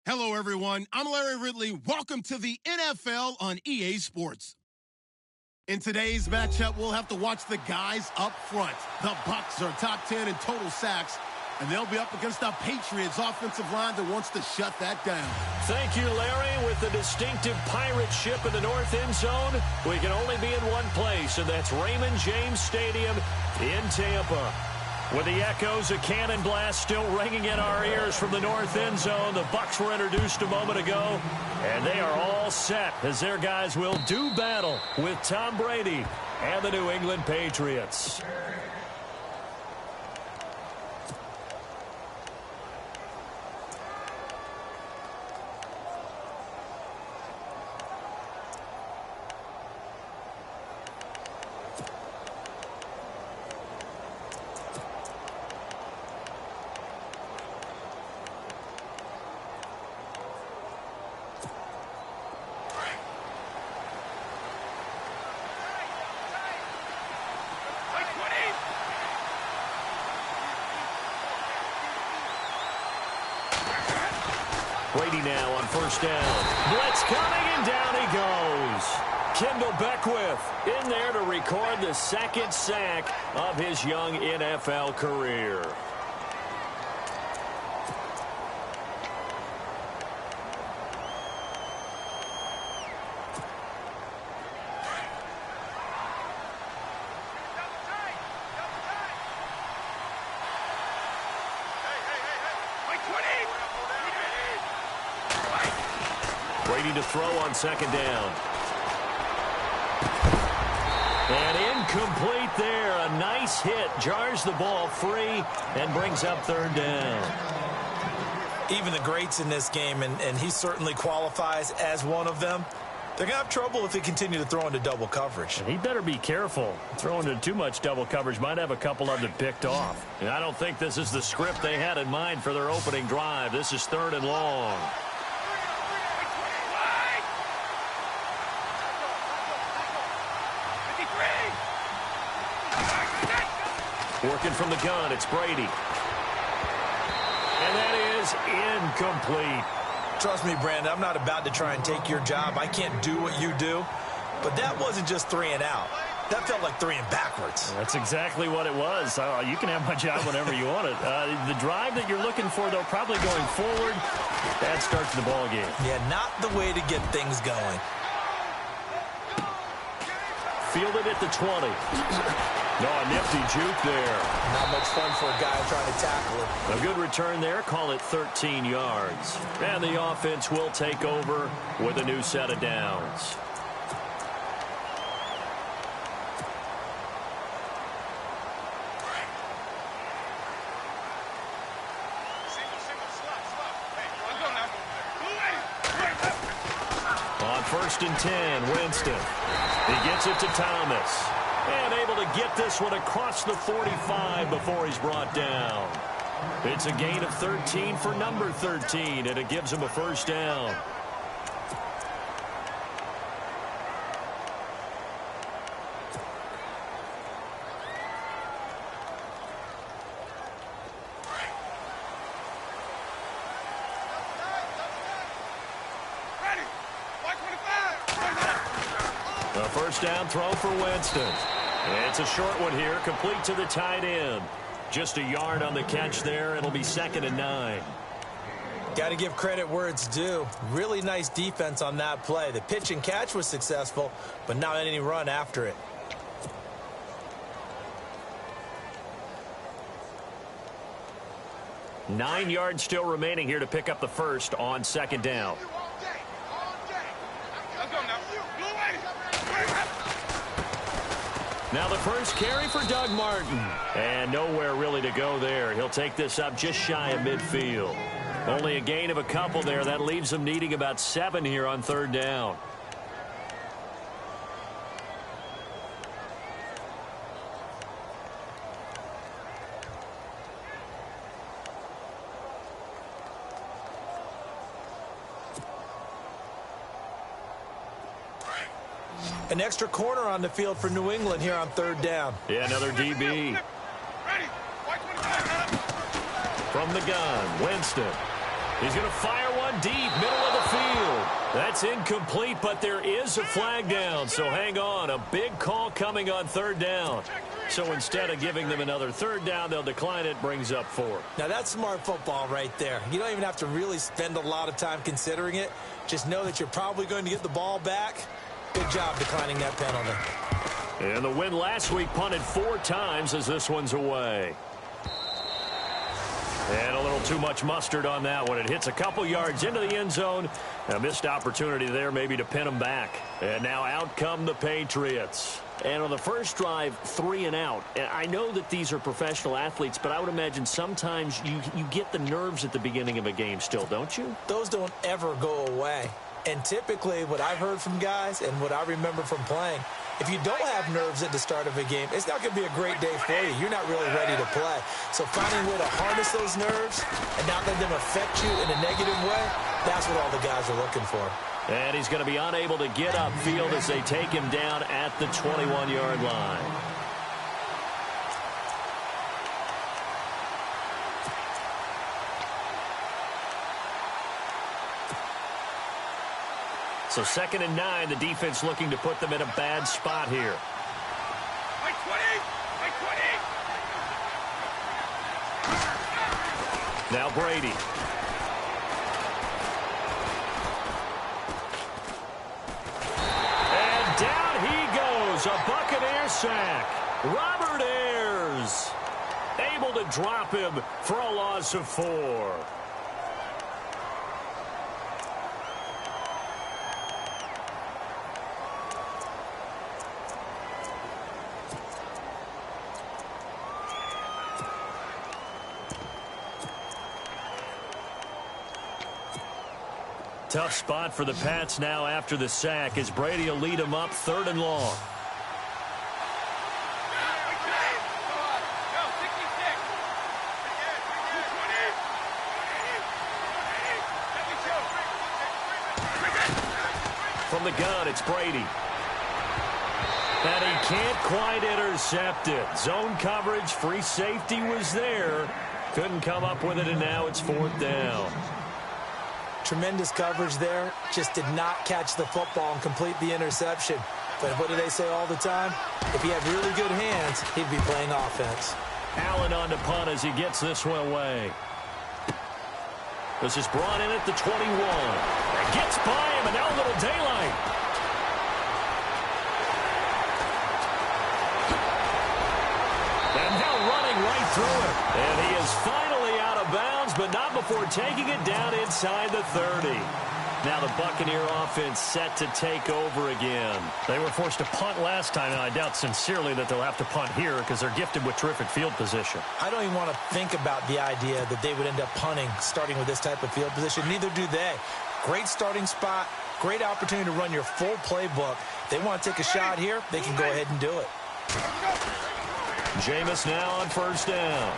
Hello, everyone. I'm Larry Ridley. Welcome to the NFL on EA Sports. In today's matchup, we'll have to watch the guys up front. The Bucs are top 10 in total sacks, and they'll be up against the Patriots offensive line that wants to shut that down. Thank you, Larry. With the distinctive pirate ship in the north end zone, we can only be in one place, and that's Raymond James Stadium in Tampa. With the echoes of cannon blast still ringing in our ears from the north end zone, the Bucs were introduced a moment ago, and they are all set as their guys will do battle with Tom Brady and the New England Patriots. Brady now on first down. Blitz coming, and down he goes. Kendall Beckwith in there to record the second sack of his young NFL career. Brady to throw on second down. And incomplete there. A nice hit. Jars the ball free and brings up third down. Even the greats in this game, and he certainly qualifies as one of them, they're going to have trouble if they continue to throw into double coverage. And he better be careful. Throwing into too much double coverage might have a couple of them picked off. And I don't think this is the script they had in mind for their opening drive. This is third and long. Working from the gun, it's Brady. And that is incomplete. Trust me, Brandon, I'm not about to try and take your job. I can't do what you do. But that wasn't just 3 and out. That felt like 3 and backwards. That's exactly what it was. You can have my job whenever you want it. The drive that you're looking for, though, probably going forward, bad start to the ball game. Yeah, not the way to get things going. Fielded at the 20. No, a nifty juke there. Not much fun for a guy trying to tackle it. A good return there. Call it 13 yards. And the offense will take over with a new set of downs. On first and 10, Winston. He gets it to Thomas. And able to get this one across the 45 before he's brought down. It's a gain of 13 for number 13, and it gives him a first down. A first down throw for Winston. It's a short one here, complete to the tight end. Just a yard on the catch there. It'll be 2nd and 9. Got to give credit where it's due. Really nice defense on that play. The pitch and catch was successful, but not any run after it. Nine yards still remaining here to pick up the first on second down. Now the first carry for Doug Martin. And nowhere really to go there. He'll take this up just shy of midfield. Only a gain of a couple there. That leaves him needing about 7 here on third down. An extra corner on the field for New England here on third down. Yeah, another DB. From the gun, Winston. He's going to fire one deep, middle of the field. That's incomplete, but there is a flag down, so hang on. A big call coming on third down. So instead of giving them another third down, they'll decline it, brings up 4. Now, that's smart football right there. You don't even have to really spend a lot of time considering it. Just know that you're probably going to get the ball back. Good job declining that penalty. And the win last week punted 4 times as this one's away. And a little too much mustard on that one. It hits a couple yards into the end zone. A missed opportunity there maybe to pin them back. And now out come the Patriots. And on the first drive, 3 and out. And I know that these are professional athletes, but I would imagine sometimes you get the nerves at the beginning of a game still, don't you? Those don't ever go away. And typically what I've heard from guys and what I remember from playing, if you don't have nerves at the start of a game, it's not going to be a great day for you. You're not really ready to play. So finding a way to harness those nerves and not let them affect you in a negative way, that's what all the guys are looking for. And he's going to be unable to get upfield as they take him down at the 21-yard line. So 2nd and 9, the defense looking to put them in a bad spot here. Now Brady. And down he goes. A Buccaneer sack. Robert Ayers able to drop him for a loss of 4. Tough spot for the Pats now after the sack as Brady will lead them up 3rd and long. From the gun, it's Brady. And he can't quite intercept it. Zone coverage, free safety was there. Couldn't come up with it, and now it's 4th down. Tremendous coverage there. Just did not catch the football and complete the interception. But what do they say all the time? If he had really good hands, he'd be playing offense. Allen on to punt as he gets this one away. This is brought in at the 21. It gets by him, and now a little daylight. And now running right through it. And he is finally out of bounds, but not before taking it down inside the 30. Now the Buccaneer offense set to take over again. They were forced to punt last time, and I doubt sincerely that they'll have to punt here because they're gifted with terrific field position. I don't even want to think about the idea that they would end up punting starting with this type of field position. Neither do they. Great starting spot, great opportunity to run your full playbook. They want to take a shot here, they can go ahead and do it. Jameis now on 1st down.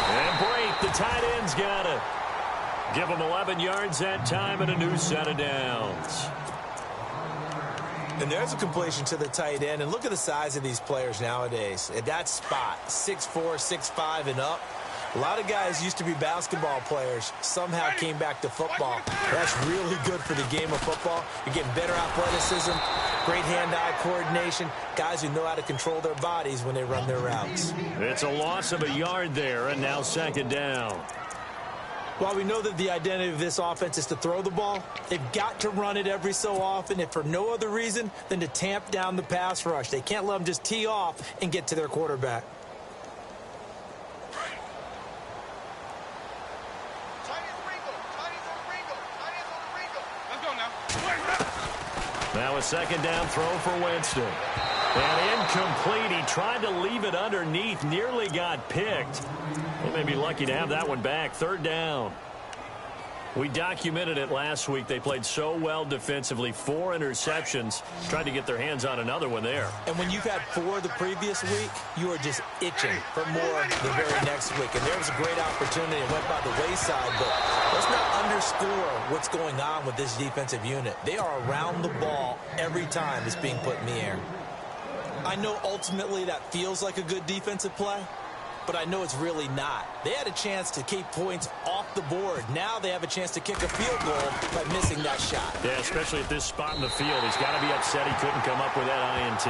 And break, the tight end's got it. Give them 11 yards that time and a new set of downs. And there's a completion to the tight end. And look at the size of these players nowadays. At that spot, 6'4", 6'5", and up. A lot of guys used to be basketball players. Somehow came back to football. That's really good for the game of football. You're getting better athleticism, great hand-eye coordination, guys who know how to control their bodies when they run their routes. It's a loss of a yard there, and now 2nd down. While we know that the identity of this offense is to throw the ball, they've got to run it every so often, if for no other reason than to tamp down the pass rush. They can't let them just tee off and get to their quarterback. Now a 2nd down throw for Winston. And incomplete. He tried to leave it underneath. Nearly got picked. They may be lucky to have that one back. 3rd down. We documented it last week. They played so well defensively. 4 interceptions. Tried to get their hands on another one there. And when you've had 4 the previous week, you are just itching for more the very next week. And there was a great opportunity. It went by the wayside. But let's not underscore what's going on with this defensive unit. They are around the ball every time it's being put in the air. I know ultimately that feels like a good defensive play, but I know it's really not. They had a chance to keep points off the board. Now they have a chance to kick a field goal by missing that shot. Yeah, especially at this spot in the field. He's got to be upset he couldn't come up with that INT.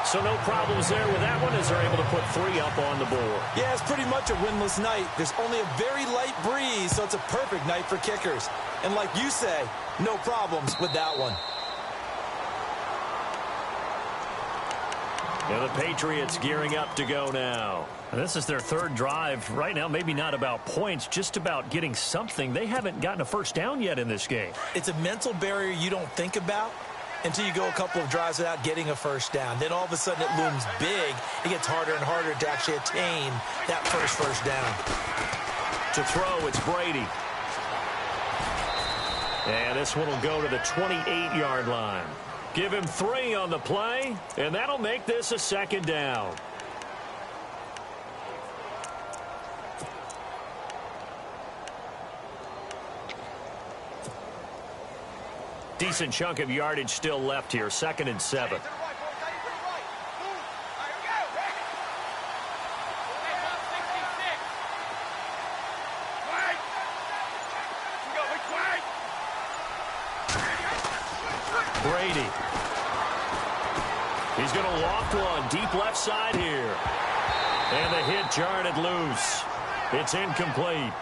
So no problems there with that one as they're able to put 3 up on the board. Yeah, it's pretty much a winless night. There's only a very light breeze, so it's a perfect night for kickers. And like you say, no problems with that one. And the Patriots gearing up to go now. This is their 3rd drive. Right now, maybe not about points, just about getting something. They haven't gotten a first down yet in this game. It's a mental barrier you don't think about until you go a couple of drives without getting a first down. Then all of a sudden it looms big. It gets harder and harder to actually attain that first down. To throw, it's Brady. And this one will go to the 28-yard line. Give him 3 on the play, and that'll make this a 2nd down. Decent chunk of yardage still left here. 2nd and 7. Brady. He's going to loft one deep left side here. And the hit jarred it loose. It's incomplete.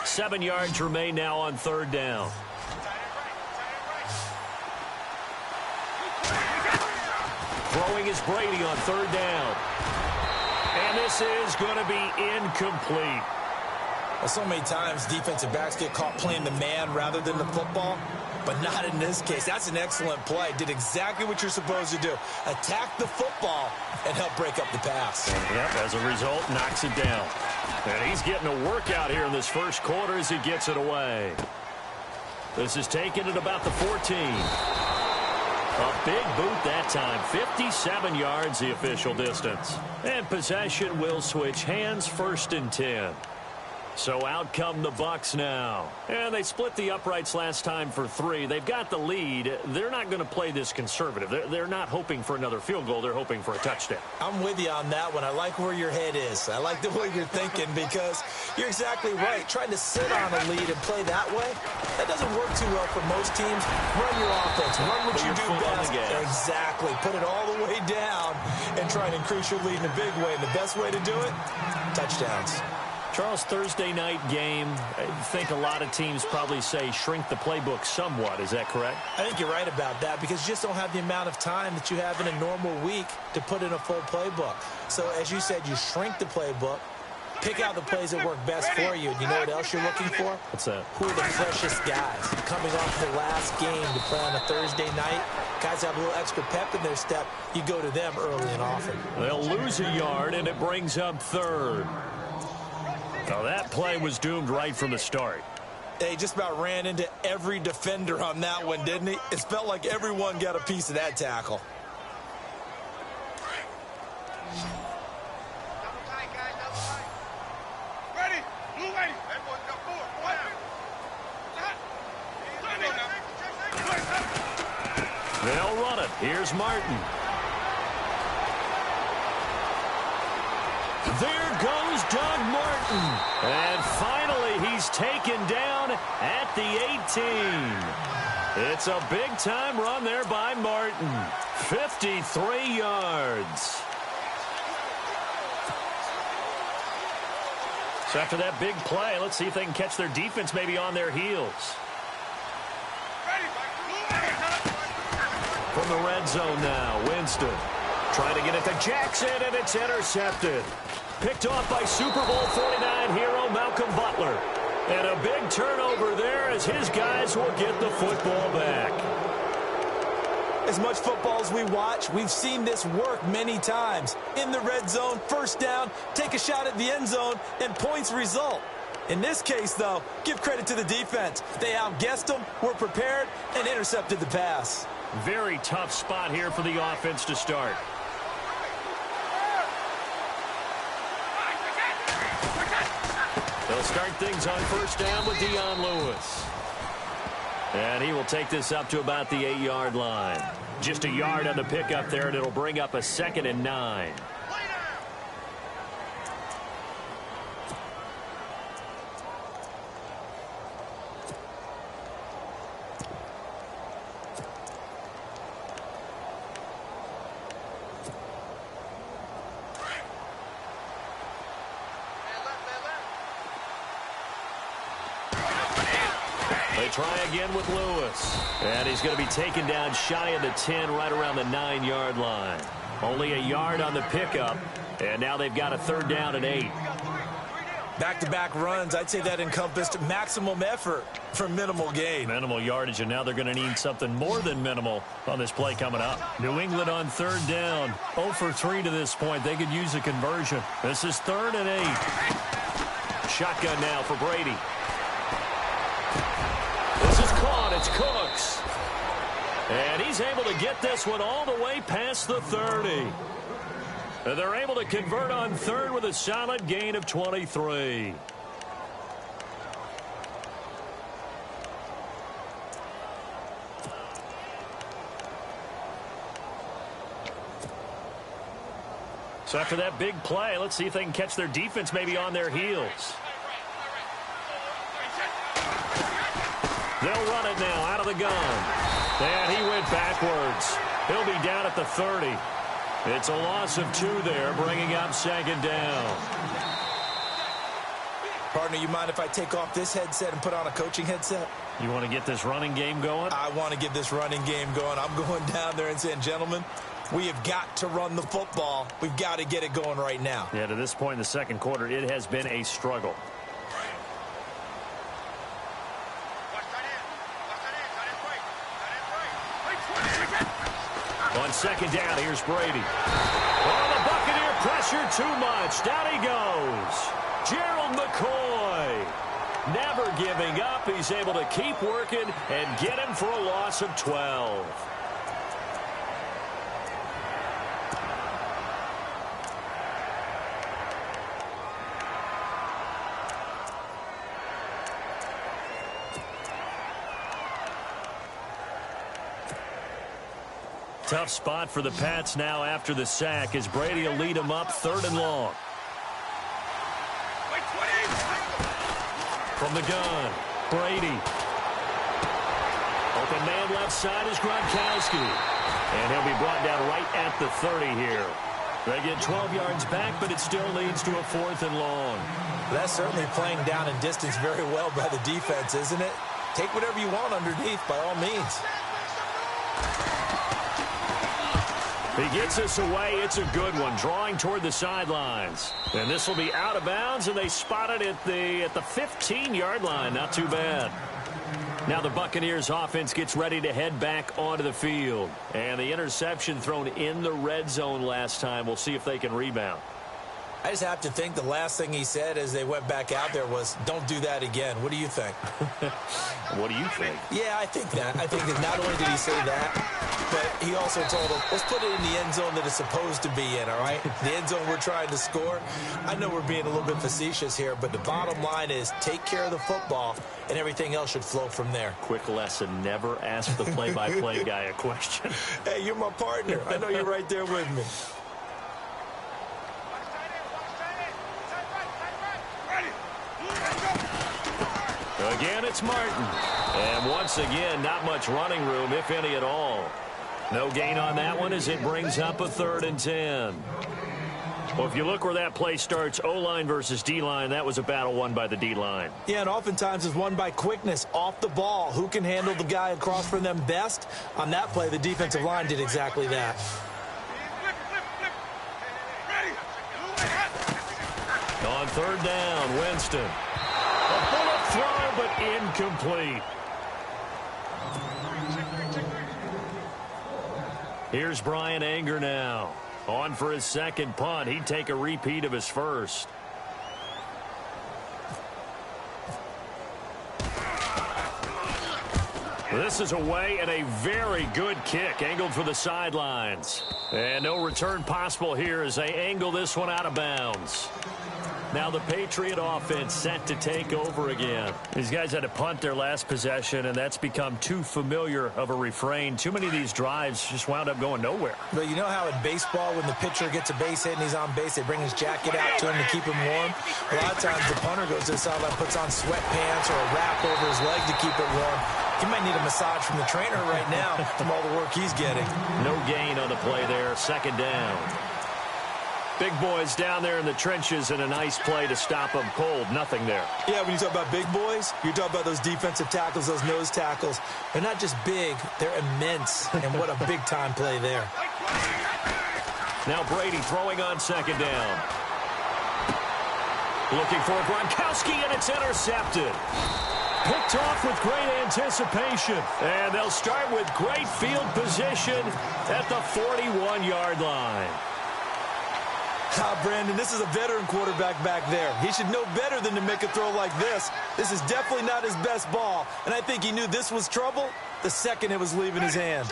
Seven yards remain now on 3rd down. Throwing is Brady on 3rd down. And this is going to be incomplete. Well, so many times defensive backs get caught playing the man rather than the football, but not in this case. That's an excellent play. Did exactly what you're supposed to do. Attack the football and help break up the pass. Yep, as a result, knocks it down. And he's getting a workout here in this first quarter as he gets it away. This is taken at about the 14. A big boot that time. 57 yards the official distance. And possession will switch hands. 1st and 10. So out come the Bucs now. And they split the uprights last time for 3. They've got the lead. They're not going to play this conservative. They're not hoping for another field goal. They're hoping for a touchdown. I'm with you on that one. I like where your head is. I like the way you're thinking because you're exactly right. Trying to sit on a lead and play that way, that doesn't work too well for most teams. Run your offense. Run what you do best. Exactly. Put it all the way down and try and increase your lead in a big way. And the best way to do it, touchdowns. Charles, Thursday night game, I think a lot of teams probably say shrink the playbook somewhat. Is that correct? I think you're right about that because you just don't have the amount of time that you have in a normal week to put in a full playbook. So, as you said, you shrink the playbook, pick out the plays that work best for you. And you know what else you're looking for? What's that? Who are the freshest guys coming off the last game to play on a Thursday night? Guys have a little extra pep in their step. You go to them early and often. They'll lose a yard, and it brings up 3rd. Now that play was doomed right from the start. He just about ran into every defender on that one, didn't he? It felt like everyone got a piece of that tackle. They'll run it. Here's Martin. There goes Doug Martin. And finally, he's taken down at the 18. It's a big-time run there by Martin. 53 yards. So after that big play, let's see if they can catch their defense maybe on their heels. From the red zone now, Winston trying to get it to Jackson, and it's intercepted. Picked off by Super Bowl 49 hero Malcolm Butler. And a big turnover there as his guys will get the football back. As much football as we watch, we've seen this work many times. In the red zone, first down, take a shot at the end zone, and points result. In this case, though, give credit to the defense. They outguessed them, were prepared, and intercepted the pass. Very tough spot here for the offense to start. They'll start things on first down with Dion Lewis. And he will take this up to about the 8-yard line. Just a yard on the pickup there, and it'll bring up a 2nd and 9. They try again with Lewis. And he's going to be taken down shy of the 10, right around the 9-yard line. Only a yard on the pickup. And now they've got a 3rd down and 8. Back-to-back runs, I'd say that encompassed maximum effort for minimal gain. Minimal yardage, and now they're going to need something more than minimal on this play coming up. New England on 3rd down. 0 for 3 to this point. They could use a conversion. This is 3rd and 8. Shotgun now for Brady. This is caught. It's Cooks. And he's able to get this one all the way past the 30. And they're able to convert on 3rd with a solid gain of 23. So after that big play, let's see if they can catch their defense maybe on their heels. They'll run it now out of the gun. And he went backwards. He'll be down at the 30. It's a loss of 2 there, bringing up 2nd down. Partner, you mind if I take off this headset and put on a coaching headset? You want to get this running game going? I want to get this running game going. I'm going down there and saying, gentlemen, we have got to run the football. We've got to get it going right now. Yeah, to this point in the 2nd quarter, it has been a struggle. On 2nd down, here's Brady. Oh, the Buccaneer pressure too much. Down he goes. Gerald McCoy. Never giving up. He's able to keep working and get him for a loss of 12. Tough spot for the Pats now after the sack as Brady will lead them up 3rd and long. From the gun, Brady. Open man left side is Gronkowski. And he'll be brought down right at the 30 here. They get 12 yards back, but it still leads to a 4th and long. That's certainly playing down in distance very well by the defense, isn't it? Take whatever you want underneath by all means. He gets this away. It's a good one. Drawing toward the sidelines. And this will be out of bounds, and they spot it at the 15-yard line. Not too bad. Now the Buccaneers offense gets ready to head back onto the field. And the interception thrown in the red zone last time. We'll see if they can rebound. I just have to think the last thing he said as they went back out there was, don't do that again. What do you think? What do you think? Yeah, I think that. I think that not only did he say that, but he also told them, let's put it in the end zone that it's supposed to be in, all right? The end zone we're trying to score. I know we're being a little bit facetious here, but the bottom line is take care of the football, and everything else should flow from there. Quick lesson, never ask the play-by-play guy a question. Hey, you're my partner. I know you're right there with me. Again, it's Martin. And once again, not much running room, if any at all. No gain on that one as it brings up a 3rd and 10. Well, if you look where that play starts, O-line versus D-line, that was a battle won by the D-line. Yeah, and oftentimes it's won by quickness off the ball. Who can handle the guy across from them best? On that play, the defensive line did exactly that. On 3rd down, Winston. A bullet throw, but incomplete. Here's Brian Anger now. On for his 2nd punt. He'd take a repeat of his first. This is away and a very good kick. Angled for the sidelines. And no return possible here as they angle this one out of bounds. Now the Patriot offense set to take over again. These guys had to punt their last possession, and that's become too familiar of a refrain. Too many of these drives just wound up going nowhere. But you know how in baseball, when the pitcher gets a base hit and he's on base, they bring his jacket out to him to keep him warm? A lot of times the punter goes to the sideline, puts on sweatpants or a wrap over his leg to keep it warm. He might need a massage from the trainer right now from all the work he's getting. No gain on the play there, second down. Big boys down there in the trenches, and a nice play to stop them cold. Nothing there. Yeah, when you talk about big boys, you talk about those defensive tackles, those nose tackles. They're not just big, they're immense. And what a big-time play there. Now Brady throwing on second down. Looking for Gronkowski, and it's intercepted. Picked off with great anticipation. And they'll start with great field position at the 41-yard line. Brandon, this is a veteran quarterback back there. He should know better than to make a throw like this. This is definitely not his best ball, and I think he knew this was trouble the second it was leaving his hand.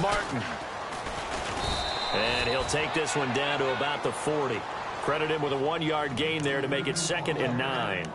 Martin. And he'll take this one down to about the 40. Credit him with a 1-yard gain there to make it 2nd and 9.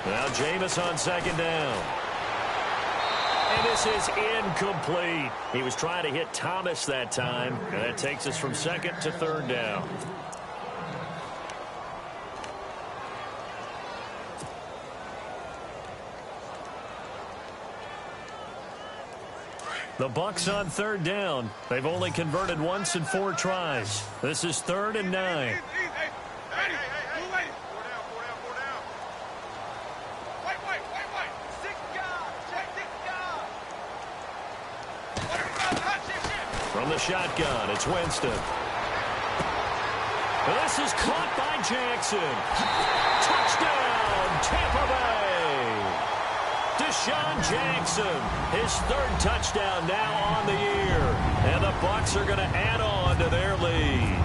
Now Jameis on second down. And this is incomplete. He was trying to hit Thomas that time. And that takes us from 2nd to 3rd down. The Bucs on 3rd down. They've only converted once in 4 tries. This is 3rd and 9. From the shotgun, it's Winston. This is caught by Jackson. Touchdown, Tampa Bay. Deshaun Jackson, his 3rd touchdown now on the year. And the Bucs are going to add on to their lead.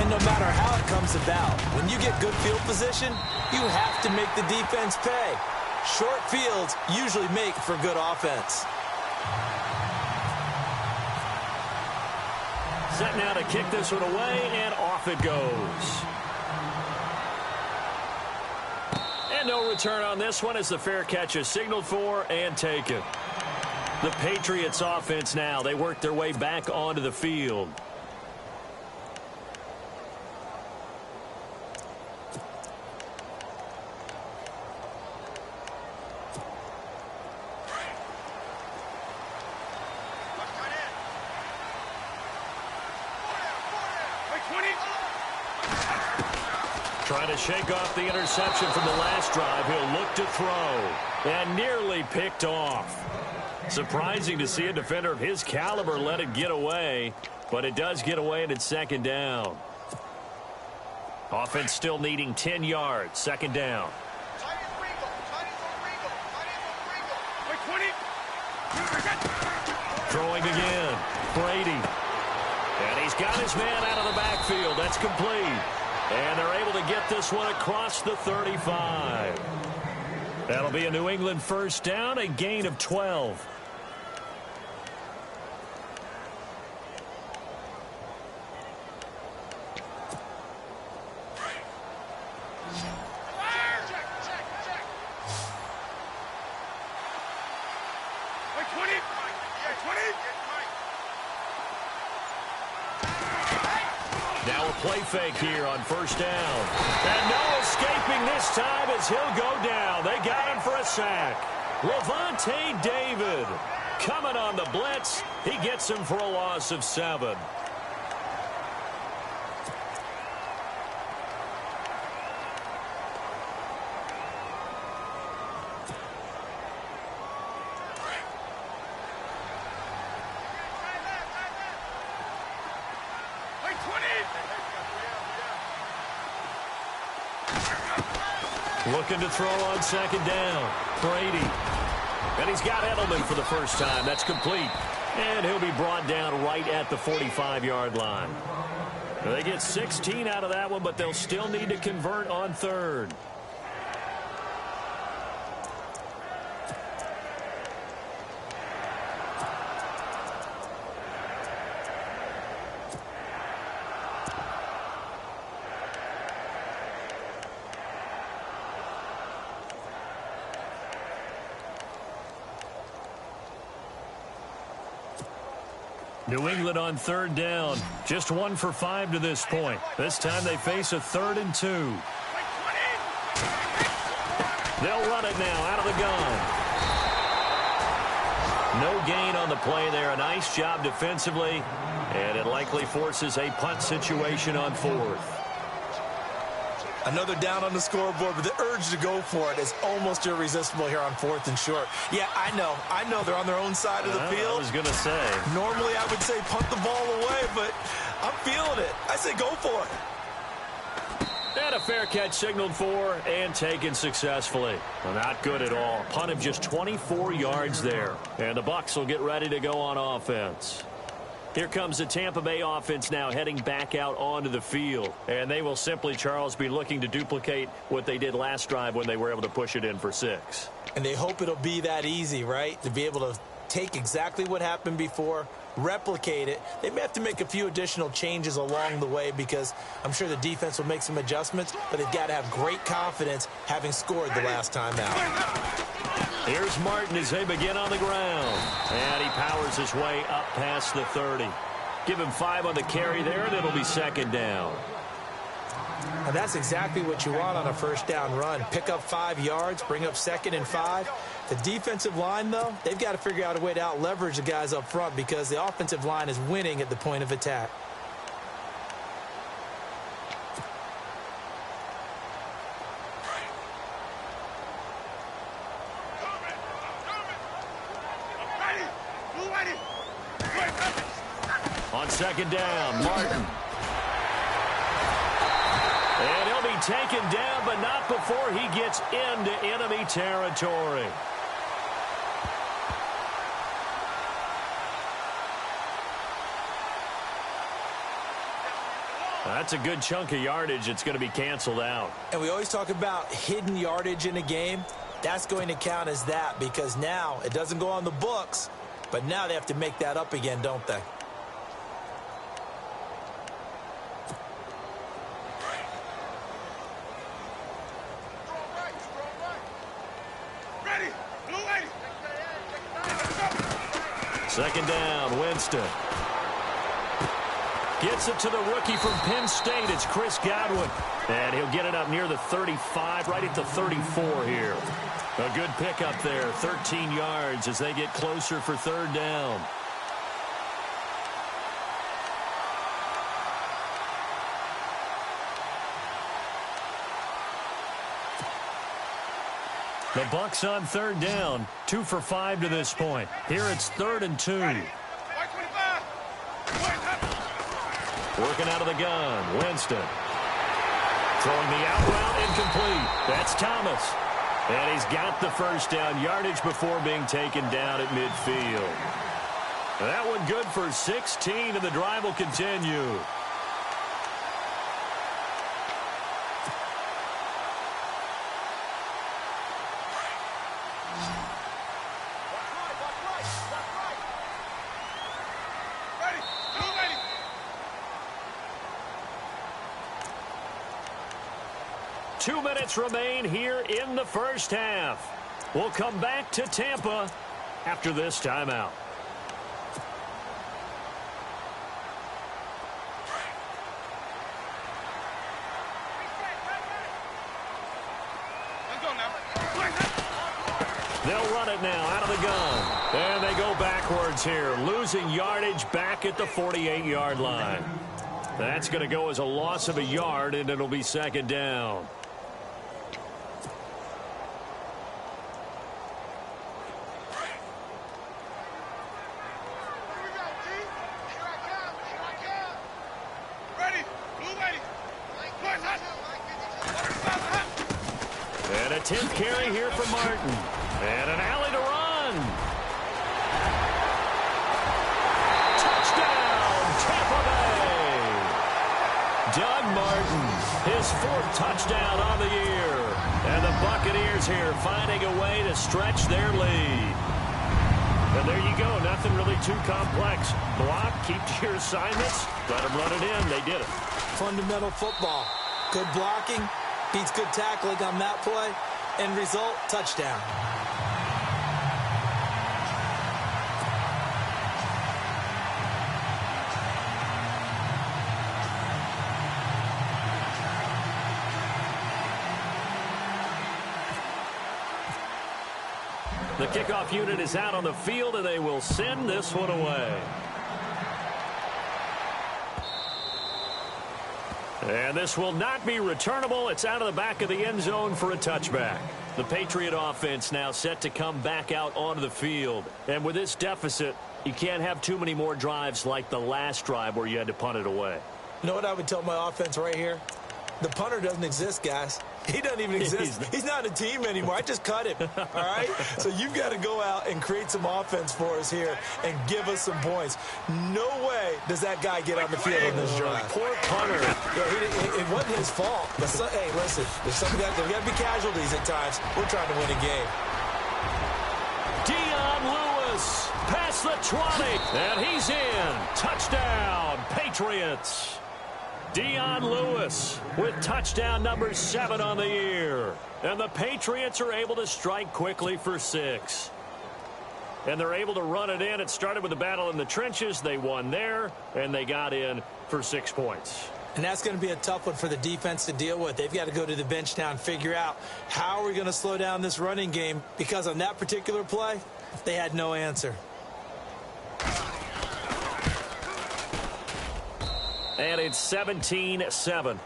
And no matter how it comes about, when you get good field position, you have to make the defense pay. Short fields usually make for good offense. Set now to kick this one away, and off it goes. And no return on this one as the fair catch is signaled for and taken. The Patriots offense now, they work their way back onto the field. Trying to shake off the interception from the last drive. He'll look to throw. And nearly picked off. Surprising to see a defender of his caliber let it get away. But it does get away, and it's 2nd down. Offense still needing 10 yards. 2nd down. Throwing again. Brady. And he's got his man out of the backfield. That's complete. And they're able to get this one across the 35. That'll be a New England 1st down, a gain of 12. Now a play fake here on 1st down. And no escaping this time as he'll go down. They got him for a sack. Levante David coming on the blitz. He gets him for a loss of 7. Looking to throw on second down. Brady. And he's got Edelman for the first time. That's complete. And he'll be brought down right at the 45-yard line. They get 16 out of that one, but they'll still need to convert on third. New England on third down. Just 1 for 5 to this point. This time they face a 3rd and 2. They'll run it now out of the gun. No gain on the play there. A nice job defensively. And it likely forces a punt situation on 4th. Another down on the scoreboard, but the urge to go for it is almost irresistible here on 4th and short. Yeah, I know they're on their own side of the field. I was going to say. Normally I would say punt the ball away, but I'm feeling it. I say go for it. And a fair catch signaled for and taken successfully. Well, not good at all. Punt of just 24 yards there. And the Bucs will get ready to go on offense. Here comes the Tampa Bay offense now heading back out onto the field. And they will simply, Charles, be looking to duplicate what they did last drive when they were able to push it in for 6. And they hope it'll be that easy, right? To be able to take exactly what happened before, replicate it. They may have to make a few additional changes along the way because I'm sure the defense will make some adjustments, but they've got to have great confidence having scored the last time out. Here's Martin as they begin on the ground. And he powers his way up past the 30. Give him 5 on the carry there, and it'll be 2nd down. And that's exactly what you want on a first down run. Pick up 5 yards, bring up 2nd and 5. The defensive line, though, they've got to figure out a way to out-leverage the guys up front because the offensive line is winning at the point of attack. On 2nd down, Martin. And he'll be taken down, but not before he gets into enemy territory. That's a good chunk of yardage. It's going to be canceled out. And we always talk about hidden yardage in a game. That's going to count as that because now it doesn't go on the books, but now they have to make that up again, don't they? Second down, Winston. Gets it to the rookie from Penn State. It's Chris Godwin. And he'll get it up near the 35, right at the 34 here. A good pickup there, 13 yards as they get closer for 3rd down. The Bucs on 3rd down, 2 for 5 to this point. Here it's 3rd and 2. Working out of the gun, Winston. Throwing the out route incomplete. That's Thomas. And he's got the first down yardage before being taken down at midfield. That one good for 16, and the drive will continue. Two minutes remain here in the first half. We'll come back to Tampa after this timeout. They'll run it now out of the gun. And they go backwards here, losing yardage back at the 48-yard line. That's going to go as a loss of a yard, and it'll be 2nd down. 10th carry here for Martin. And an alley to run. Touchdown, Tampa Bay. Doug Martin, his 4th touchdown on the year. And the Buccaneers here finding a way to stretch their lead. And there you go. Nothing really too complex. Block, keep to your assignments, let them run it in. They did it. Fundamental football. Good blocking, beats good tackling on that play. End result, touchdown. The kickoff unit is out on the field, and they will send this one away. And this will not be returnable. It's out of the back of the end zone for a touchback. The Patriot offense now set to come back out onto the field. And with this deficit, you can't have too many more drives like the last drive where you had to punt it away. You know what I would tell my offense right here? The punter doesn't exist, guys. He doesn't even exist. He's not a team anymore. I just cut him, all right? So you've got to go out and create some offense for us here and give us some points. No way does that guy get on the field on this drive. Poor punter. Yeah, it wasn't his fault. But hey, listen, there's got to be casualties at times. We're trying to win a game. Dion Lewis past the 20, and he's in. Touchdown, Patriots. Dion Lewis with touchdown number 7 on the year. And the Patriots are able to strike quickly for 6. And they're able to run it in. It started with a battle in the trenches. They won there, and they got in for 6 points. And that's going to be a tough one for the defense to deal with. They've got to go to the bench now and figure out how are we going to slow down this running game, because on that particular play, they had no answer. And it's 17-7.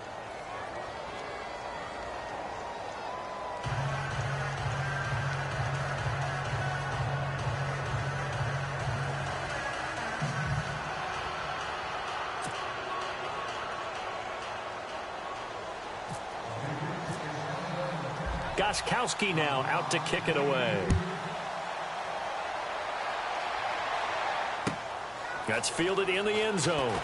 Gostkowski now out to kick it away. That's fielded in the end zone.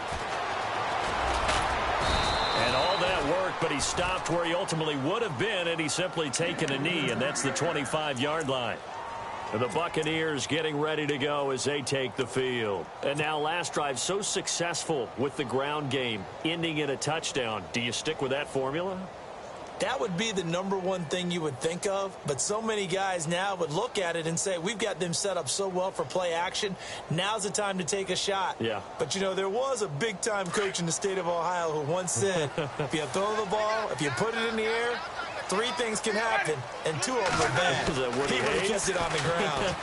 And all that work, but he stopped where he ultimately would have been, and he's simply taken a knee, and that's the 25-yard line. And the Buccaneers getting ready to go as they take the field. And now last drive so successful with the ground game, ending in a touchdown. Do you stick with that formula? That would be the number one thing you would think of, but so many guys now would look at it and say, we've got them set up so well for play action. Now's the time to take a shot. Yeah. But, you know, there was a big-time coach in the state of Ohio who once said, if you throw the ball, if you put it in the air, 3 things can happen, and 2 of them are bad. Is that he would have kept it on the ground.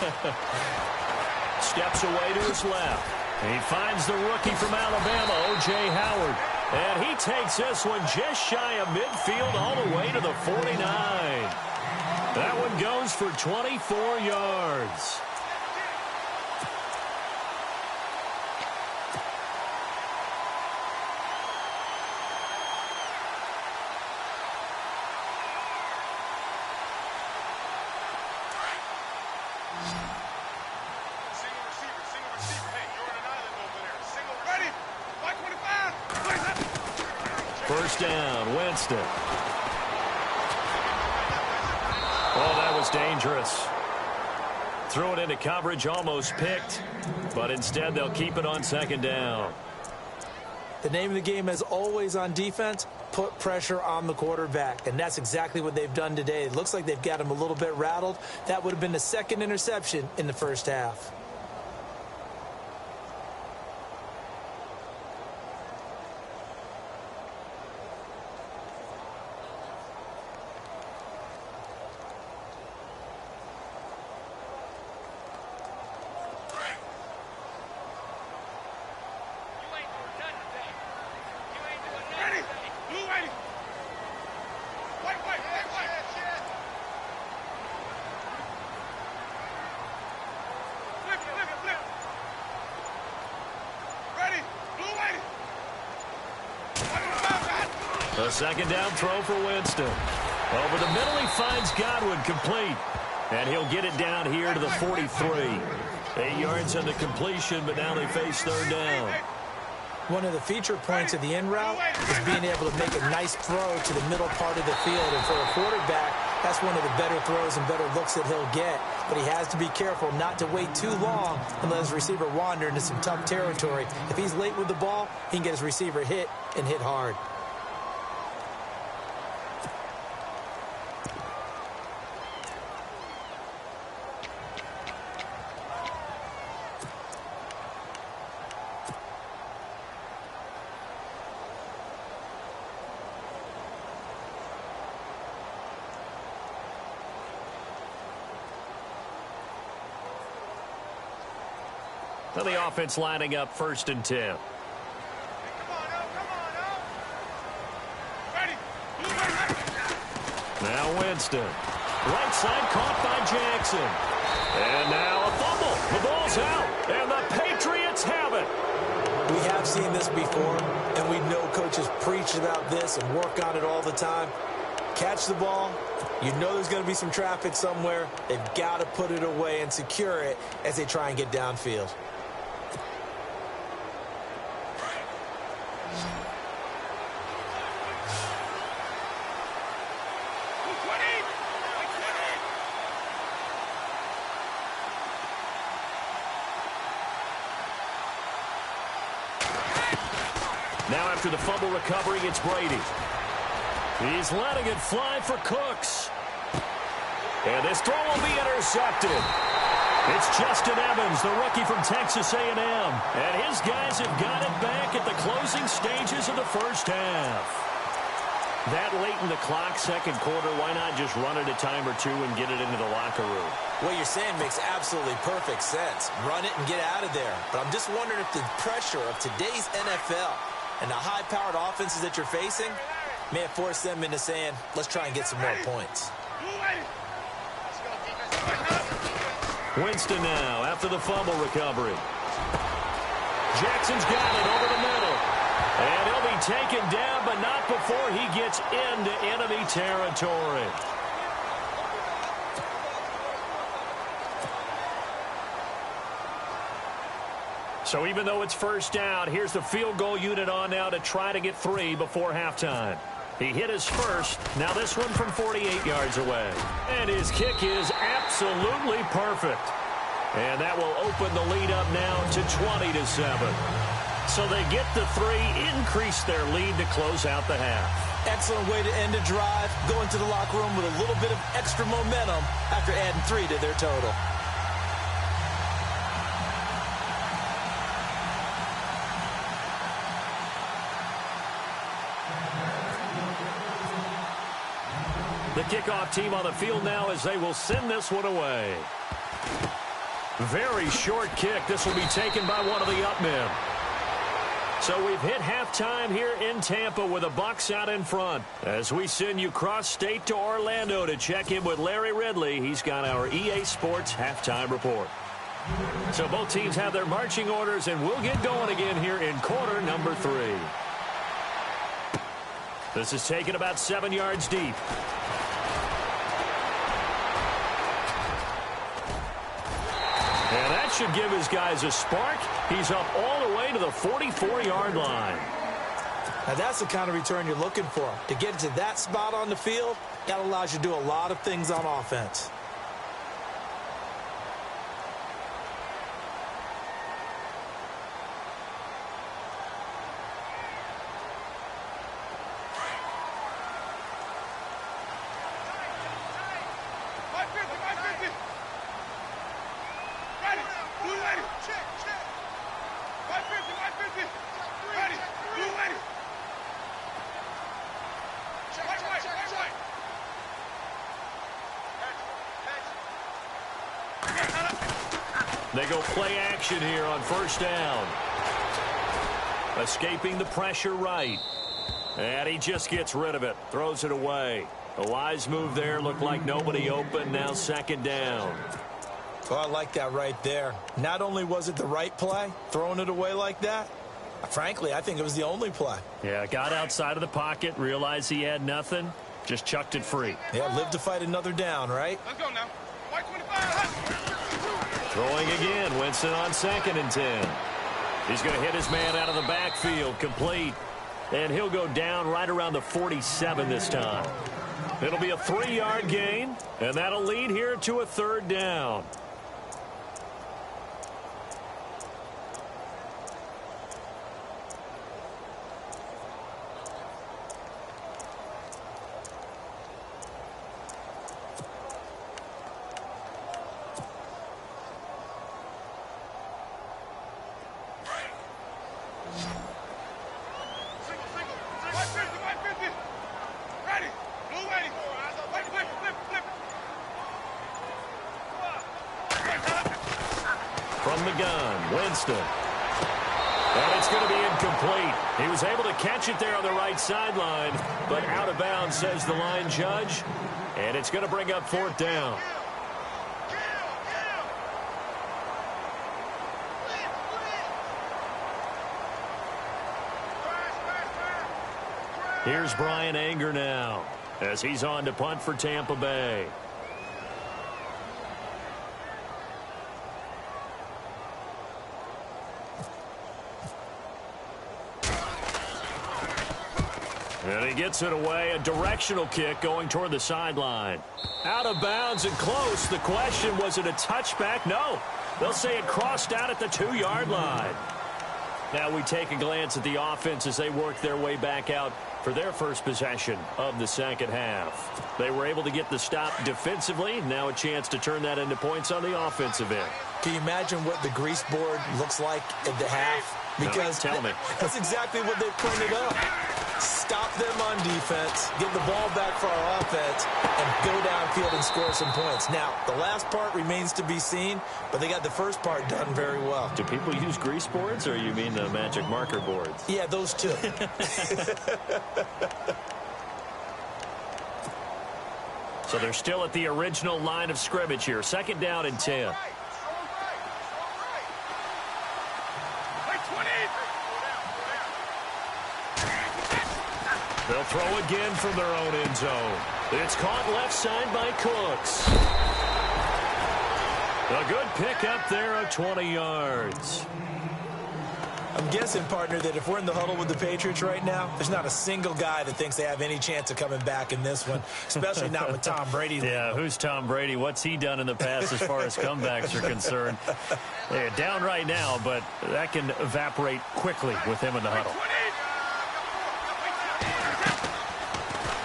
Steps away to his left. He finds the rookie from Alabama, O.J. Howard. And he takes this one just shy of midfield all the way to the 49. That one goes for 24 yards. First down, Winston. Oh, that was dangerous. Threw it into coverage, almost picked, but instead they'll keep it on 2nd down. The name of the game, as always on defense, put pressure on the quarterback, and that's exactly what they've done today. It looks like they've got him a little bit rattled. That would have been the 2nd interception in the first half. A 2nd down throw for Winston. Over the middle, he finds Godwin complete. And he'll get it down here to the 43. 8 yards on the completion, but now they face third down. One of the feature points of the in route is being able to make a nice throw to the middle part of the field. And for a quarterback, that's one of the better throws and better looks that he'll get. But he has to be careful not to wait too long and let his receiver wander into some tough territory. If he's late with the ball, he can get his receiver hit and hit hard. So the offense lining up 1st and 10. Now Winston. Right side caught by Jackson. And now a fumble. The ball's out. And the Patriots have it. We have seen this before, and we know coaches preach about this and work on it all the time. Catch the ball. You know there's going to be some traffic somewhere. They've got to put it away and secure it as they try and get downfield. Now after the fumble recovery, it's Brady. He's letting it fly for Cooks. And this throw will be intercepted. It's Justin Evans, the rookie from Texas A&M. And his guys have got it back at the closing stages of the first half. That late in the clock, second quarter, why not just run it a time or two and get it into the locker room? What you're saying makes absolutely perfect sense. Run it and get out of there. But I'm just wondering if the pressure of today's NFL and the high-powered offenses that you're facing may have forced them into saying, let's try and get some more points. Winston now after the fumble recovery. Jackson's got it over the middle. And he'll be taken down, but not before he gets into enemy territory. So even though it's first down, here's the field goal unit on now to try to get 3 before halftime. He hit his first. Now this one from 48 yards away. And his kick is absolutely perfect. And that will open the lead up now to 20-7. So they get the 3, increase their lead to close out the half. Excellent way to end a drive. Go into the locker room with a little bit of extra momentum after adding 3 to their total. The kickoff team on the field now as they will send this one away. Very short kick. This will be taken by one of the up men. So we've hit halftime here in Tampa with the Bucs out in front. As we send you cross-state to Orlando to check in with Larry Ridley. He's got our EA Sports halftime report. So both teams have their marching orders, and we'll get going again here in quarter number 3. This is taken about 7 yards deep. And that should give his guys a spark. He's up all the way to the 44-yard line. Now that's the kind of return you're looking for. To get to that spot on the field, that allows you to do a lot of things on offense. They go play action here on first down. Escaping the pressure right. And he just gets rid of it. Throws it away. A wise move there. Looked like nobody open. Now second down. Well, I like that right there. Not only was it the right play, throwing it away like that, frankly, I think it was the only play. Yeah, got outside of the pocket, realized he had nothing, Just chucked it free. Yeah, live to fight another down, right? Let's go now. White 25. Throwing again. Winston on 2nd and 10. He's going to hit his man out of the backfield. Complete. And he'll go down right around the 47 this time. It'll be a 3-yard gain, and that'll lead here to a 3rd down. From the gun, Winston. And it's going to be incomplete. He was able to catch it there on the right sideline, but out of bounds, says the line judge. And it's going to bring up 4th down. Here's Brian Anger now as he's on to punt for Tampa Bay. And he gets it away. A directional kick going toward the sideline. Out of bounds and close. The question, was it a touchback? No. They'll say it crossed out at the 2-yard line. Now we take a glance at the offense as they work their way back out for their first possession of the second half. They were able to get the stop defensively. Now a chance to turn that into points on the offensive end. Can you imagine what the grease board looks like at the half? Because tell me. That's exactly what they printed up. Stop them on defense, get the ball back for our offense, and go downfield and score some points. Now, the last part remains to be seen, but they got the first part done very well. Do people use grease boards, or you mean the magic marker boards? Yeah, those two. So they're still at the original line of scrimmage here. 2nd down and 10. They'll throw again from their own end zone. It's caught left side by Cooks. A good pick up there of 20 yards. I'm guessing, partner, that if we're in the huddle with the Patriots right now, there's not a single guy that thinks they have any chance of coming back in this one, especially not with Tom Brady. Yeah, who's Tom Brady? What's he done in the past as far as comebacks are concerned? They're down right now, but that can evaporate quickly with him in the huddle.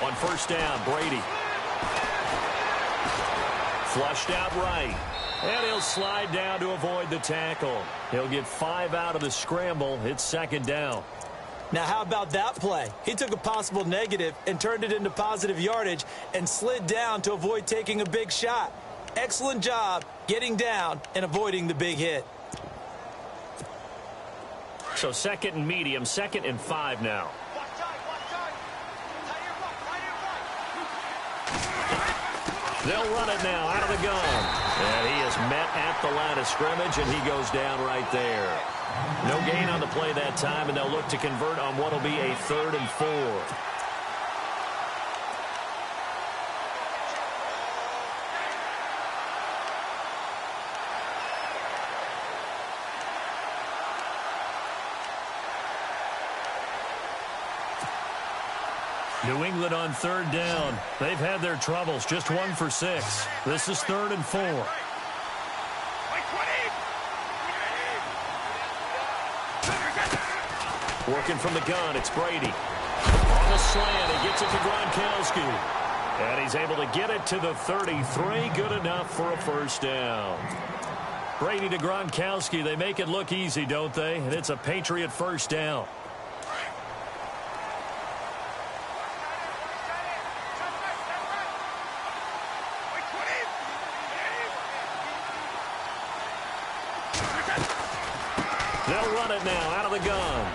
On 1st down, Brady. Flushed out right. And he'll slide down to avoid the tackle. He'll get 5 out of the scramble. It's 2nd down. Now, how about that play? He took a possible negative and turned it into positive yardage and slid down to avoid taking a big shot. Excellent job getting down and avoiding the big hit. So 2nd and medium, 2nd and 5 now. They'll run it now out of the gun. And he is met at the line of scrimmage, and he goes down right there. No gain on the play that time, and they'll look to convert on what will be a 3rd and 4. New England on 3rd down. They've had their troubles. Just 1 for 6. This is 3rd and 4. Working from the gun, it's Brady. On the slant, he gets it to Gronkowski. And he's able to get it to the 33. Good enough for a 1st down. Brady to Gronkowski. They make it look easy, don't they? And it's a Patriot 1st down. They'll run it now out of the gun.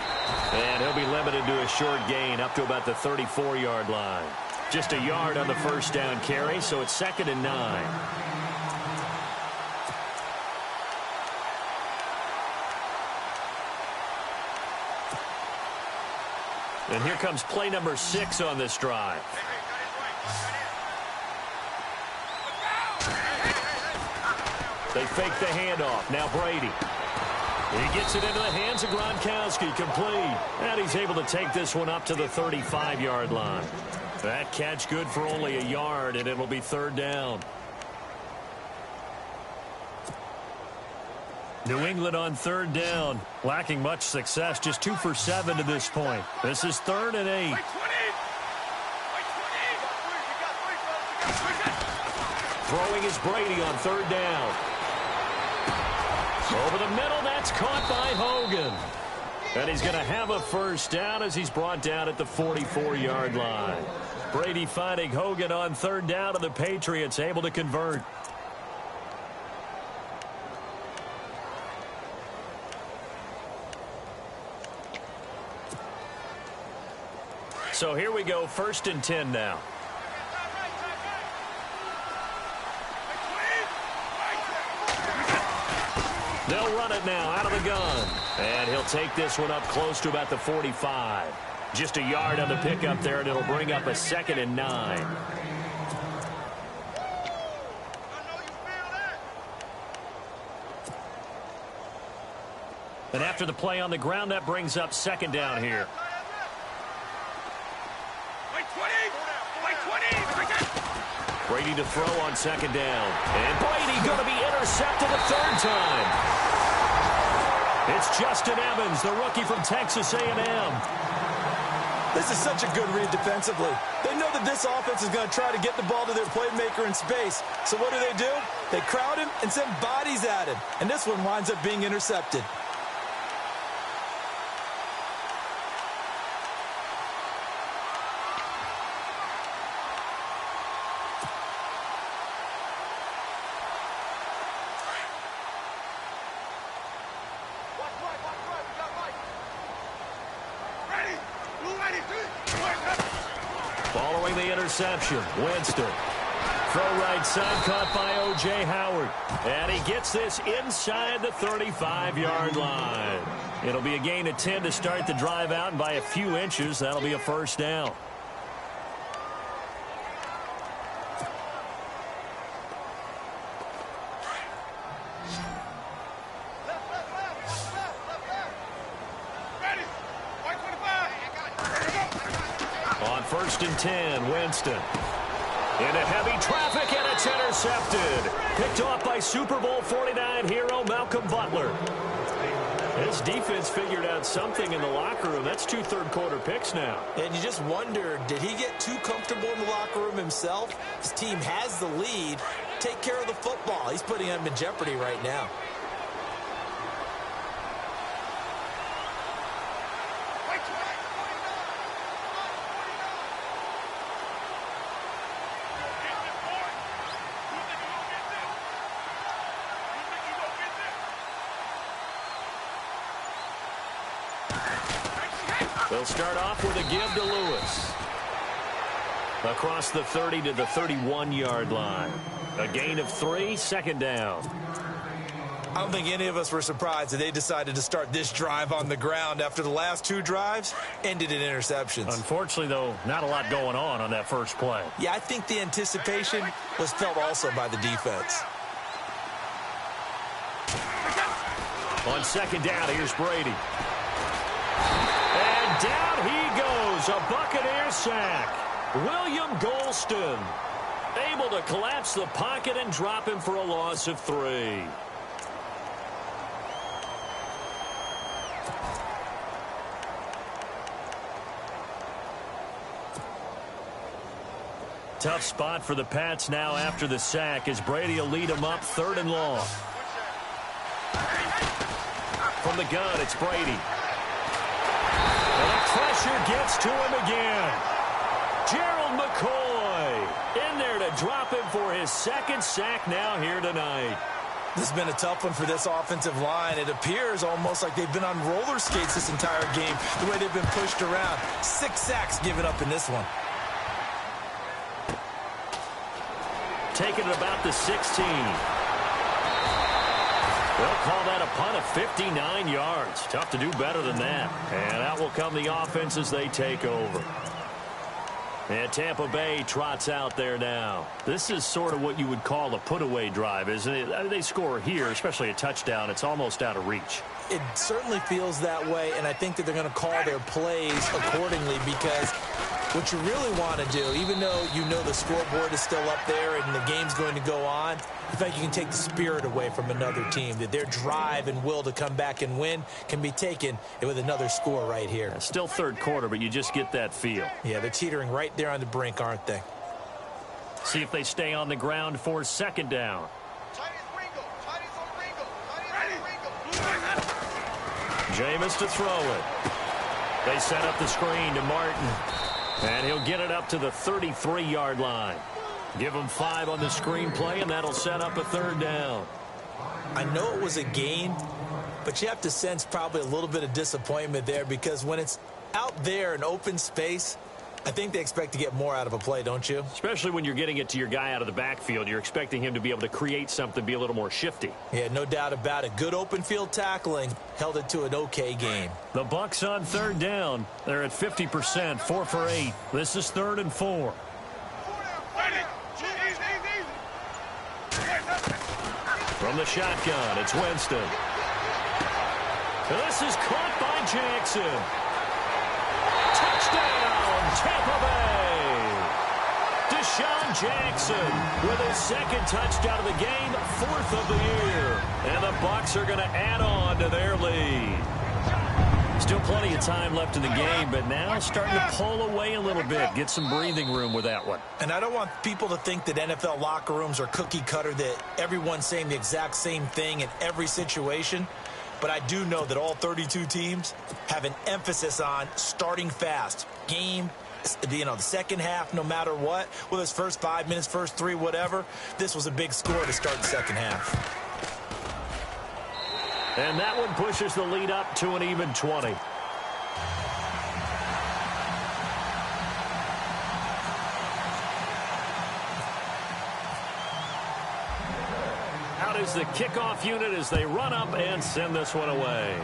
And he'll be limited to a short gain up to about the 34-yard line. Just a yard on the 1st down carry, so it's 2nd and 9. And here comes play number 6 on this drive. They fake the handoff. Now Brady. He gets it into the hands of Gronkowski, complete. And he's able to take this one up to the 35-yard line. That catch good for only a yard, and it'll be third down. New England on third down. Lacking much success, just 2 for 7 to this point. This is 3rd and 8. Throwing is Brady on third down. Over the middle, that's caught by Hogan. And he's going to have a first down as he's brought down at the 44-yard line. Brady finding Hogan on third down, and the Patriots able to convert. So here we go, 1st and 10 now. They'll run it now out of the gun. And he'll take this one up close to about the 45. Just a yard on the pickup there, and it'll bring up a 2nd and 9. And after the play on the ground, that brings up 2nd down here. Brady to throw on 2nd down. And Brady going to be intercepted a 3rd time. It's Justin Evans, the rookie from Texas A&M. This is such a good read defensively. They know that this offense is going to try to get the ball to their playmaker in space. So what do? They crowd him and send bodies at him. And this one winds up being intercepted. Following the interception, Winston. Throw right side, caught by O.J. Howard. And he gets this inside the 35-yard line. It'll be a gain of 10 to start the drive out, and by a few inches, that'll be a first down. On 1st and 10, Winston. Into heavy traffic, and it's intercepted. Picked off by Super Bowl 49 hero Malcolm Butler. His defense figured out something in the locker room. That's 2 third-quarter picks now. And you just wonder, did he get too comfortable in the locker room himself? His team has the lead. Take care of the football. He's putting them in jeopardy right now. They'll start off with a give to Lewis. Across the 30 to the 31-yard line. A gain of 3, 2nd down. I don't think any of us were surprised that they decided to start this drive on the ground after the last 2 drives ended in interceptions. Unfortunately, though, not a lot going on that first play. Yeah, I think the anticipation was felt also by the defense. On 2nd down, here's Brady. And down he goes, a Buccaneer sack. William Golston able to collapse the pocket and drop him for a loss of 3. Tough spot for the Pats now after the sack as Brady will lead them up 3rd and long. From the gun, it's Brady. And the pressure gets to him again. Gerald McCoy in there to drop him for his 2nd sack now here tonight. This has been a tough one for this offensive line. It appears almost like they've been on roller skates this entire game, the way they've been pushed around. 6 sacks given up in this one. Taking it about the 16. They'll call that a punt of 59 yards. Tough to do better than that. And out will come the offense as they take over. And Tampa Bay trots out there now. This is sort of what you would call a put-away drive, isn't it? I mean, they score here, especially a touchdown. It's almost out of reach. It certainly feels that way, and I think that they're going to call their plays accordingly, because what you really want to do, even though you know the scoreboard is still up there and the game's going to go on, in fact, you can take the spirit away from another team, that their drive and will to come back and win can be taken with another score right here. Yeah, still third quarter, but you just get that feel. Yeah, they're teetering right there on the brink, aren't they? See if they stay on the ground for second down. Jameis to throw it. They set up the screen to Martin. And he'll get it up to the 33-yard line. Give him 5 on the screenplay, and that'll set up a third down. I know it was a gain, but you have to sense probably a little bit of disappointment there, because when it's out there in open space, I think they expect to get more out of a play, don't you? Especially when you're getting it to your guy out of the backfield. You're expecting him to be able to create something, be a little more shifty. Yeah, no doubt about it. Good open field tackling held it to an okay game. The Bucs on third down. They're at 50%, 4 for 8. This is 3rd and 4. From the shotgun, it's Winston. This is caught by Jackson. Touchdown, Tampa Bay. Deshaun Jackson with his 2nd touchdown of the game, 4th of the year. And the Bucs are going to add on to their lead. Still plenty of time left in the game, but now starting to pull away a little bit. Get some breathing room with that one. And I don't want people to think that NFL locker rooms are cookie cutter, that everyone's saying the exact same thing in every situation. But I do know that all 32 teams have an emphasis on starting fast. Game, the second half, no matter what, whether it's first 5 minutes, first 3, whatever, this was a big score to start the second half. And that one pushes the lead up to an even 20. Out is the kickoff unit as they run up and send this one away.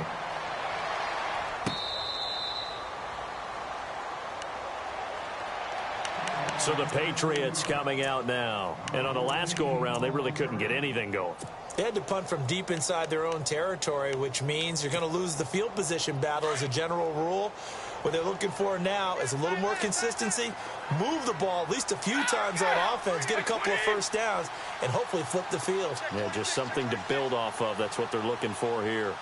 So the Patriots coming out now. And on the last go-around, they really couldn't get anything going. They had to punt from deep inside their own territory, which means you're going to lose the field position battle as a general rule. What they're looking for now is a little more consistency, move the ball at least a few times on offense, get a couple of first downs, and hopefully flip the field. Yeah, just something to build off of. That's what they're looking for here.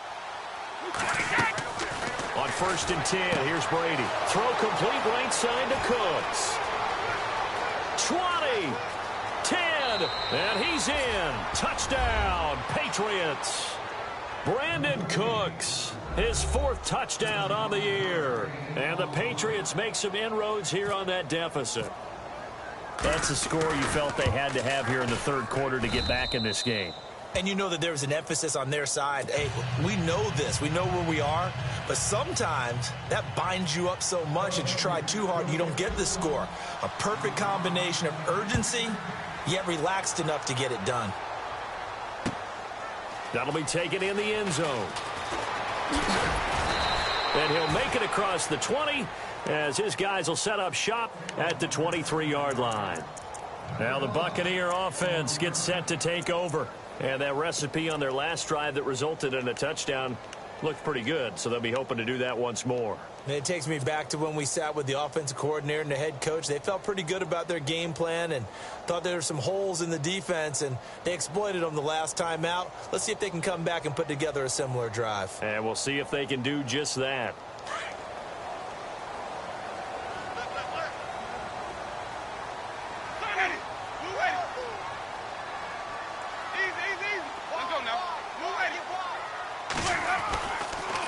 On 1st and 10, here's Brady. Throw complete right side to Cooks. 20, 10, and he's in. Touchdown, Patriots. Brandon Cooks, his 4th touchdown on the year. And the Patriots make some inroads here on that deficit. That's a score you felt they had to have here in the 3rd quarter to get back in this game. And you know that there's an emphasis on their side. Hey, we know this. We know where we are. But sometimes that binds you up so much that you try too hard, you don't get the score. A perfect combination of urgency, yet relaxed enough to get it done. That'll be taken in the end zone. And he'll make it across the 20 as his guys will set up shop at the 23-yard line. Now the Buccaneer offense gets set to take over. And that recipe on their last drive that resulted in a touchdown looked pretty good, so they'll be hoping to do that once more. And it takes me back to when we sat with the offensive coordinator and the head coach. They felt pretty good about their game plan and thought there were some holes in the defense, and they exploited them the last time out. Let's see if they can come back and put together a similar drive. And we'll see if they can do just that.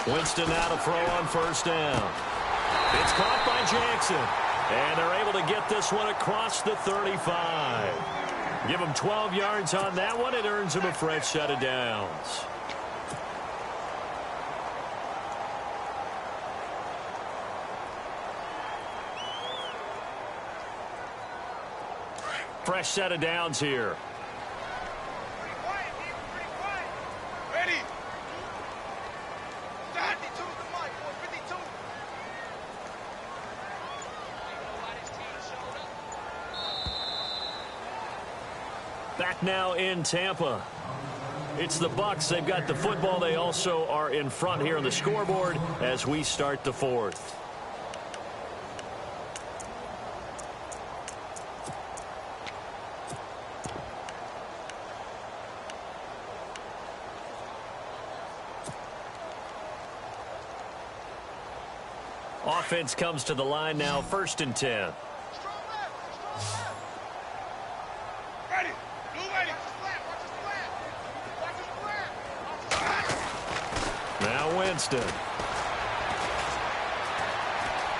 Winston now to throw on 1st down. It's caught by Jackson. And they're able to get this one across the 35. Give him 12 yards on that one. It earns him a fresh set of downs. Fresh set of downs here. Back now in Tampa. It's the Bucs. They've got the football. They also are in front here on the scoreboard as we start the fourth. Offense comes to the line now, 1st and 10. Ready. Ready. Now Winston.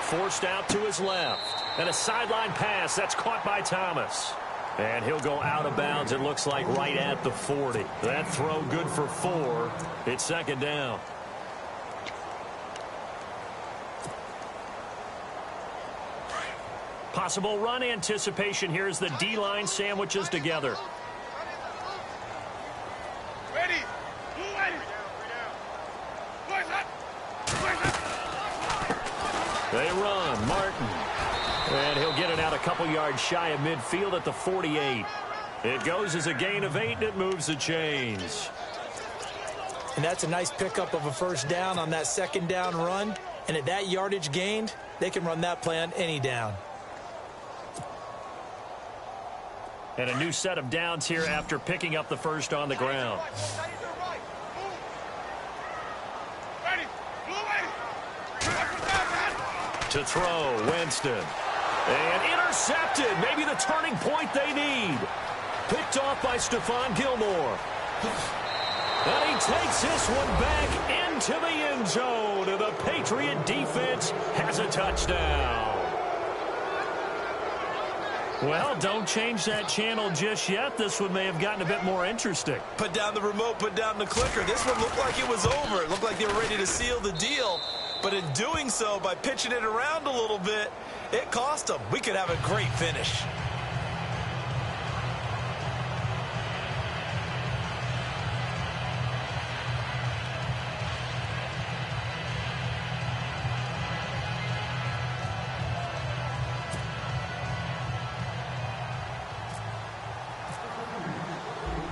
Forced out to his left. And a sideline pass. That's caught by Thomas. And he'll go out of bounds, it looks like, right at the 40. That throw good for 4. It's 2nd down. Possible run anticipation here as the D-line sandwiches together. Ready. They run. Martin. And he'll get it out a couple yards shy of midfield at the 48. It goes as a gain of 8, and it moves the chains. And that's a nice pickup of a 1st down on that 2nd down run. And at that yardage gained, they can run that play on any down. And a new set of downs here after picking up the 1st on the ground. To throw, Winston. And intercepted. Maybe the turning point they need. Picked off by Stephon Gilmore. And he takes this one back into the end zone. And the Patriot defense has a touchdown. Well, don't change that channel just yet. This one may have gotten a bit more interesting. Put down the remote, put down the clicker. This one looked like it was over. It looked like they were ready to seal the deal. But in doing so, by pitching it around a little bit, it cost them. We could have a great finish.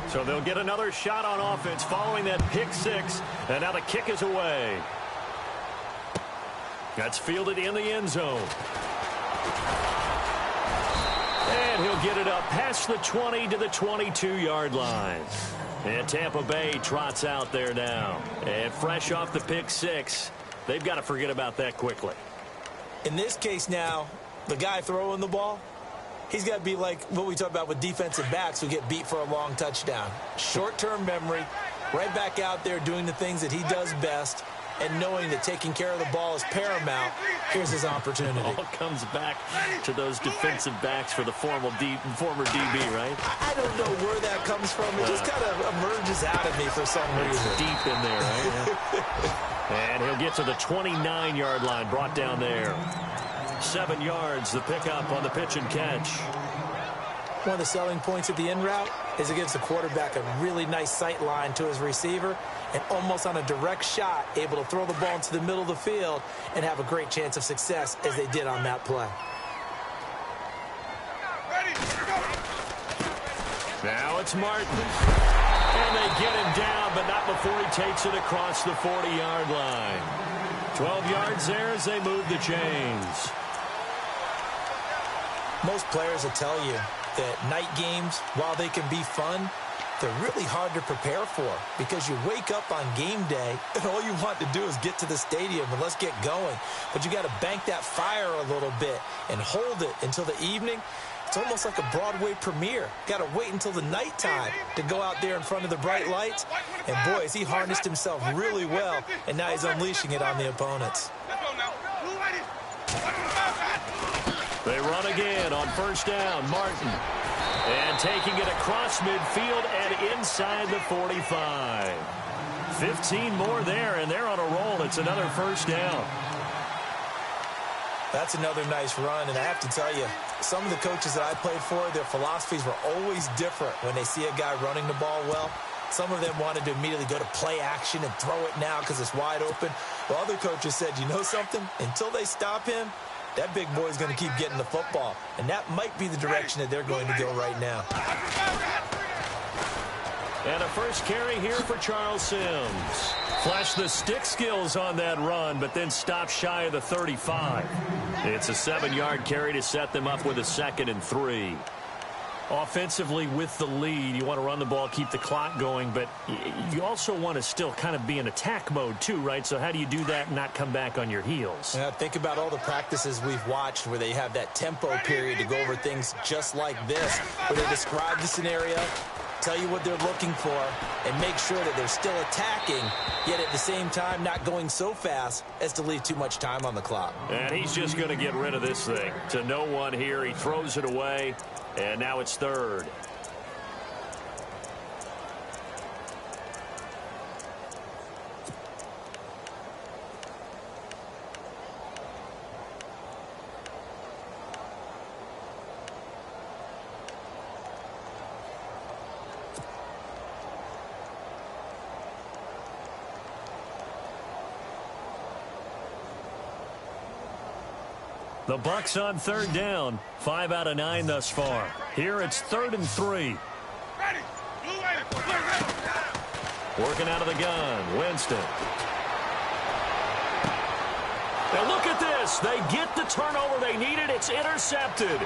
So they'll get another shot on offense following that pick 6. And now the kick is away. That's fielded in the end zone. And he'll get it up past the 20 to the 22-yard line. And Tampa Bay trots out there now. And fresh off the pick 6, they've got to forget about that quickly. In this case now, the guy throwing the ball, he's got to be like what we talk about with defensive backs who get beat for a long touchdown. Short-term memory, right back out there doing the things that he does best, and knowing that taking care of the ball is paramount. Here's his opportunity. It all comes back to those defensive backs for the former DB, right? I don't know where that comes from. It just kind of emerges out of me for some reason. It's deep in there, right? And he'll get to the 29-yard line, brought down there. 7 yards, the pickup on the pitch and catch. One of the selling points of the in route is it gives the quarterback a really nice sight line to his receiver, and almost on a direct shot, able to throw the ball into the middle of the field and have a great chance of success as they did on that play. Now it's Martin. And they get him down, but not before he takes it across the 40-yard line. 12 yards there as they move the chains. Most players will tell you that night games, while they can be fun, they're really hard to prepare for because you wake up on game day and all you want to do is get to the stadium and let's get going. But you got to bank that fire a little bit and hold it until the evening. It's almost like a Broadway premiere. Got to wait until the nighttime to go out there in front of the bright lights. And boy, has he harnessed himself really well, and now he's unleashing it on the opponents. They run again on 1st down. Martin. And taking it across midfield and inside the 45. 15 more there, and they're on a roll. It's another 1st down. That's another nice run, and I have to tell you, some of the coaches that I played for, their philosophies were always different when they see a guy running the ball well. Some of them wanted to immediately go to play action and throw it now because it's wide open. While other coaches said, you know something? Until they stop him, that big boy's going to keep getting the football. And that might be the direction that they're going to go right now. And a first carry here for Charles Sims. Flashed the stick skills on that run, but then stopped shy of the 35. It's a 7-yard carry to set them up with a 2nd and 3. Offensively with the lead, you want to run the ball, keep the clock going, but you also want to still kind of be in attack mode too, right? So how do you do that and not come back on your heels? Yeah, think about all the practices we've watched where they have that tempo period to go over things just like this, where they describe the scenario, tell you what they're looking for, and make sure that they're still attacking, yet at the same time not going so fast as to leave too much time on the clock. And he's just going to get rid of this thing. To no one here, he throws it away. And now it's 3rd. The Bucks on 3rd down. 5 out of 9 thus far. Here it's 3rd and 3. Ready. Blue ready. Working out of the gun. Winston. Now look at this. They get the turnover they needed. It's intercepted.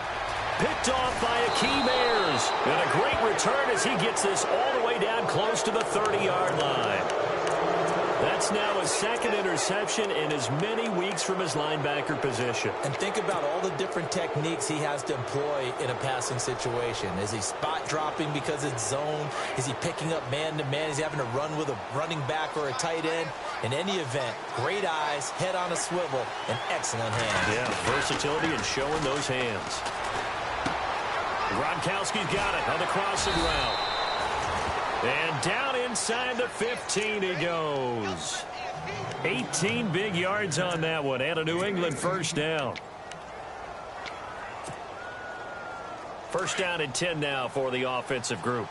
Picked off by Akeem Ayers. And a great return as he gets this all the way down close to the 30-yard line. That's now his 2nd interception in as many weeks from his linebacker position. And think about all the different techniques he has to employ in a passing situation. Is he spot dropping because it's zone? Is he picking up man-to-man? Is he having to run with a running back or a tight end? In any event, great eyes, head on a swivel, and excellent hands. Yeah, versatility and showing those hands. Gronkowski's got it on the crossing route. And down inside the 15 he goes. 18 big yards on that one, and a New England first down. First down and 10 now for the offensive group.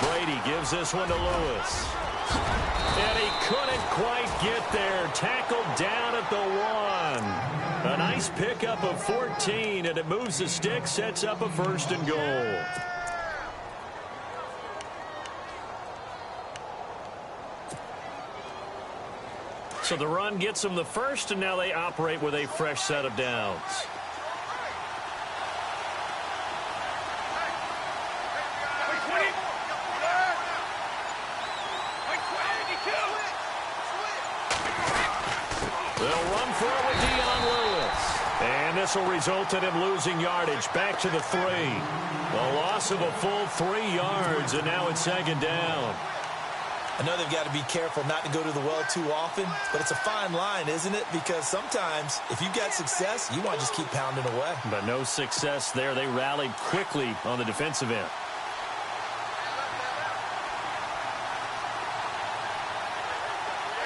Brady gives this one to Lewis. And he couldn't quite get there. Tackled down at the 1. A nice pickup of 14, and it moves the stick, sets up a 1st and goal. So the run gets them the first, and now they operate with a fresh set of downs. They'll run for it with Dion Lewis. And this will result in him losing yardage back to the 3. A loss of a full 3 yards, and now it's 2nd down. I know they've got to be careful not to go to the well too often, but it's a fine line, isn't it? Because sometimes if you've got success, you want to just keep pounding away. But no success there. They rallied quickly on the defensive end.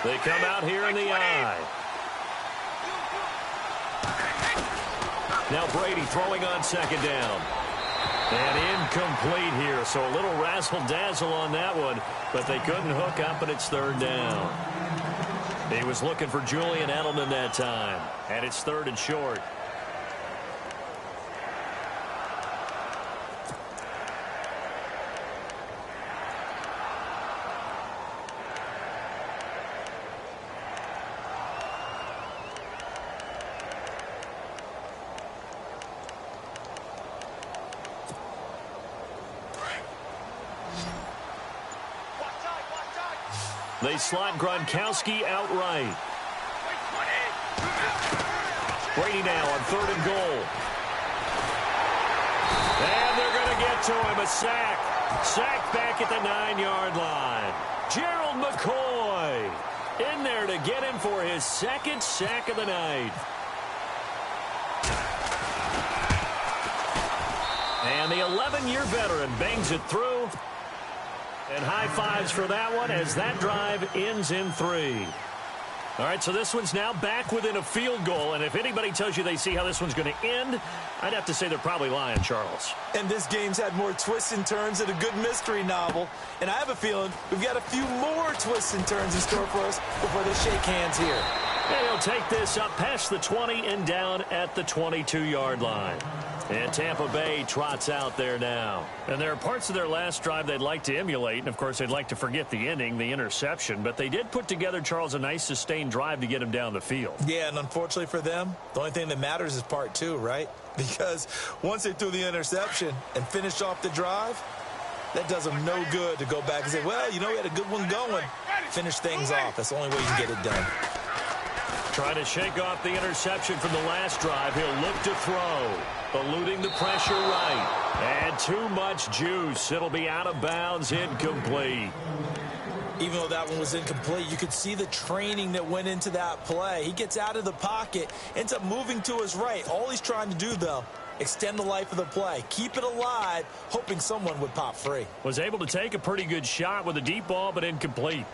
They come out here in the eye. Now Brady throwing on 2nd down. And incomplete here, so a little razzle-dazzle on that one, but they couldn't hook up, and it's 3rd down. He was looking for Julian Edelman that time, and it's 3rd and short. They slot Gronkowski outright. Brady now on 3rd and goal. And they're going to get to him. A sack. Sacked back at the 9-yard line. Gerald McCoy in there to get him for his 2nd sack of the night. And the 11-year veteran bangs it through. And high fives for that one as that drive ends in 3. All right, so this one's now back within a field goal. And if anybody tells you they see how this one's going to end, I'd have to say they're probably lying, Charles. And this game's had more twists and turns than a good mystery novel. And I have a feeling we've got a few more twists and turns in store for us before they shake hands here. And he'll take this up past the 20 and down at the 22-yard line. And Tampa Bay trots out there now. And there are parts of their last drive they'd like to emulate. And, of course, they'd like to forget the ending, the interception. But they did put together, Charles, a nice sustained drive to get him down the field. Yeah, and unfortunately for them, the only thing that matters is part two, right? Because once they threw the interception and finished off the drive, that does them no good to go back and say, well, you know, we had a good one going. Finish things off. That's the only way you can get it done. Trying to shake off the interception from the last drive. He'll look to throw. Eluding the pressure right. And too much juice. It'll be out of bounds, incomplete. Even though that one was incomplete, you could see the training that went into that play. He gets out of the pocket, ends up moving to his right. All he's trying to do, though, extend the life of the play. Keep it alive, hoping someone would pop free. Was able to take a pretty good shot with a deep ball, but incomplete.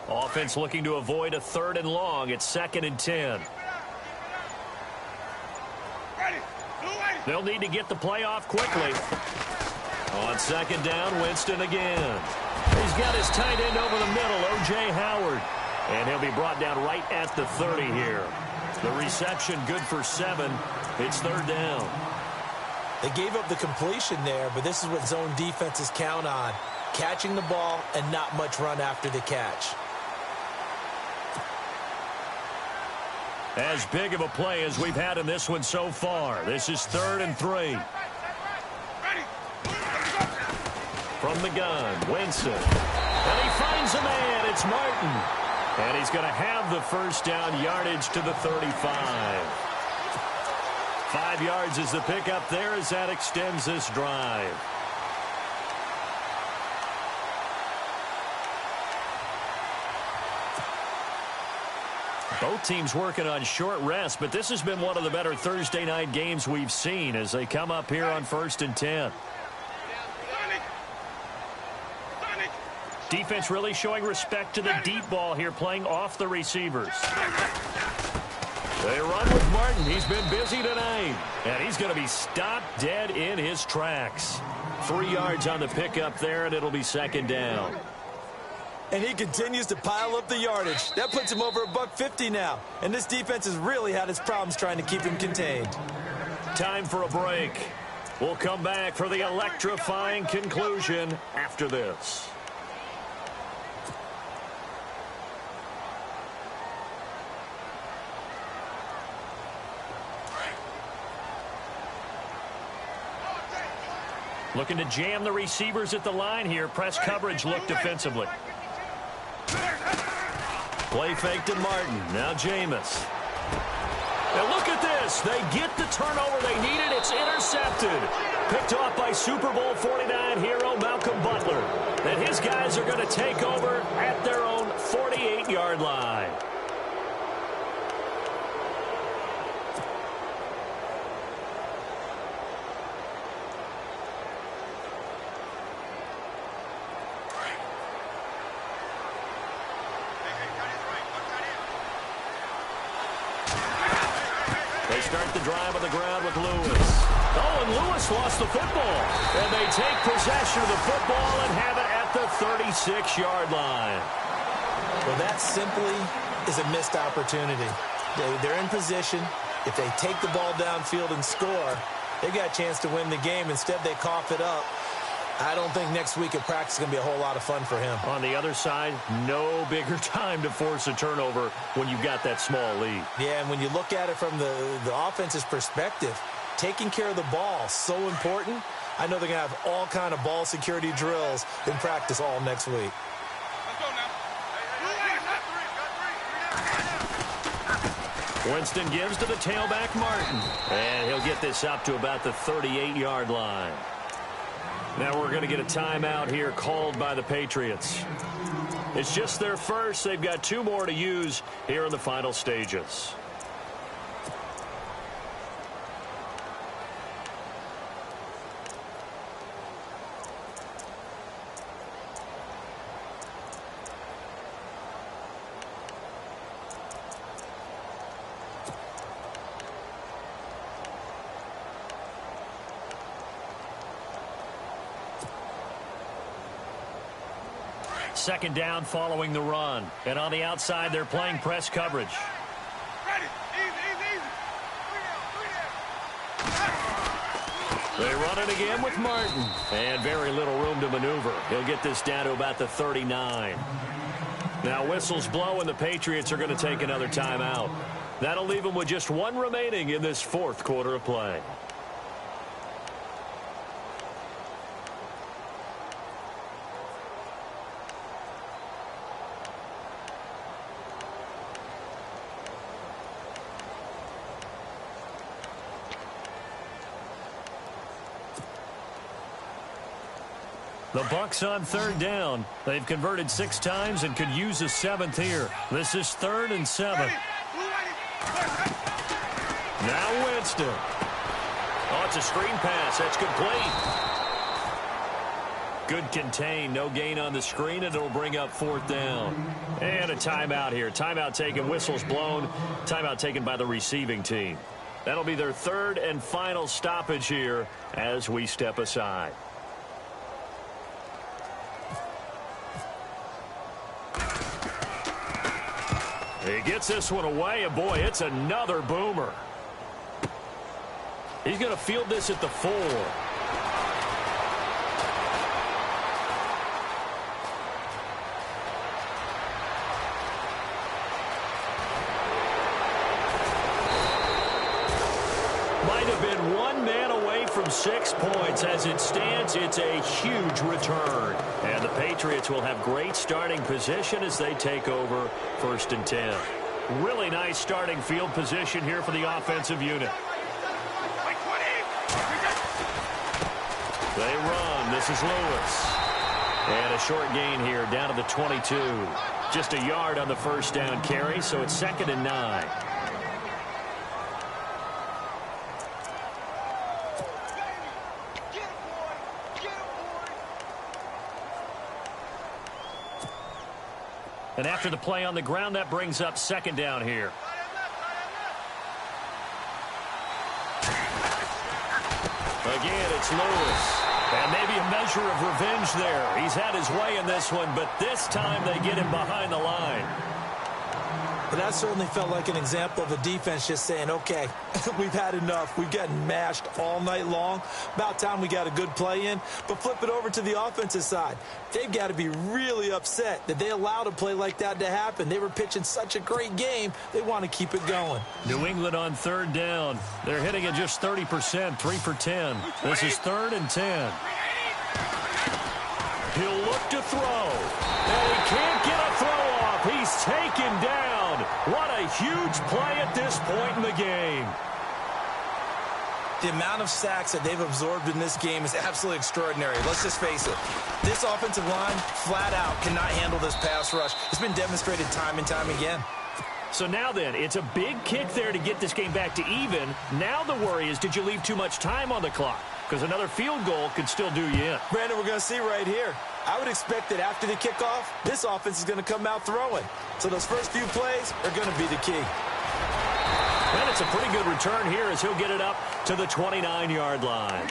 Offense looking to avoid a 3rd and long. It's 2nd and 10. They'll need to get the play off quickly. On 2nd down, Winston again. He's got his tight end over the middle, O.J. Howard. And he'll be brought down right at the 30 here. The reception good for 7. It's 3rd down. They gave up the completion there, but this is what zone defenses count on. Catching the ball and not much run after the catch. As big of a play as we've had in this one so far. This is 3rd and 3. From the gun, Winston. And he finds a man. It's Martin. And he's going to have the first down, yardage to the 35. 5 yards is the pickup there as that extends this drive. Both teams working on short rest, but this has been one of the better Thursday night games we've seen as they come up here on 1st and 10. Defense really showing respect to the deep ball here, playing off the receivers. They run with Martin. He's been busy tonight. And he's going to be stopped dead in his tracks. 3 yards on the pickup there, and it'll be 2nd down. And he continues to pile up the yardage. That puts him over $150 now. And this defense has really had its problems trying to keep him contained. Time for a break. We'll come back for the electrifying conclusion after this. Looking to jam the receivers at the line here. Press coverage look defensively. Play fake to Martin. Now Jameis. And look at this. They get the turnover they needed. It's intercepted. Picked off by Super Bowl 49 hero Malcolm Butler. And his guys are going to take over at their own 48-yard line. Start the drive on the ground with Lewis. Oh, and Lewis lost the football. And they take possession of the football and have it at the 36-yard line. Well, that simply is a missed opportunity. They're in position. If they take the ball downfield and score, they've got a chance to win the game. Instead, they cough it up. I don't think next week at practice is going to be a whole lot of fun for him. On the other side, no bigger time to force a turnover when you've got that small lead. Yeah, and when you look at it from the offense's perspective, taking care of the ball is so important. I know they're going to have all kind of ball security drills in practice all next week. Let's go now. Winston gives to the tailback, Martin. And he'll get this up to about the 38-yard line. Now we're going to get a timeout here called by the Patriots. It's just their first. They've got 2 more to use here in the final stages. Second down following the run. And on the outside, they're playing press coverage. Ready. Easy. They run it again with Martin. And very little room to maneuver. He'll get this down to about the 39. Now whistles blow and the Patriots are going to take another timeout. That'll leave them with just one remaining in this fourth quarter of play. The Bucs on third down. They've converted 6 times and could use a 7th here. This is 3rd and 7. Now Winston. Oh, it's a screen pass. That's complete. Good contain. No gain on the screen, and it'll bring up 4th down. And a timeout here. Timeout taken. Whistles blown. Timeout taken by the receiving team. That'll be their 3rd and final stoppage here as we step aside. He gets this one away, and boy, it's another boomer. He's going to field this at the 4. Might have been one man away from 6 points. As it stands, it's a huge return. And the Patriots will have great starting position as they take over 1st and 10. Really nice starting field position here for the offensive unit. They run. This is Lewis. And a short gain here down to the 22. Just a yard on the first down carry, so it's 2nd and 9. And after the play on the ground, that brings up 2nd down here. Again, it's Lewis. And maybe a measure of revenge there. He's had his way in this one, but this time they get him behind the line. But that certainly felt like an example of a defense just saying, okay, we've had enough. We've gotten mashed all night long. About time we got a good play in. But flip it over to the offensive side. They've got to be really upset that they allowed a play like that to happen. They were pitching such a great game. They want to keep it going. New England on 3rd down. They're hitting at just 30%, 3 for 10. This is 3rd and 10. He'll look to throw. And he can't get a throw off. He's taken down. What a huge play at this point in the game. The amount of sacks that they've absorbed in this game is absolutely extraordinary. Let's just face it. This offensive line, flat out, cannot handle this pass rush. It's been demonstrated time and time again. So now then, it's a big kick there to get this game back to even. Now the worry is, did you leave too much time on the clock? Because another field goal could still do you in. Brandon, we're going to see right here. I would expect that after the kickoff, this offense is going to come out throwing. So those first few plays are going to be the key. And it's a pretty good return here as he'll get it up to the 29-yard line.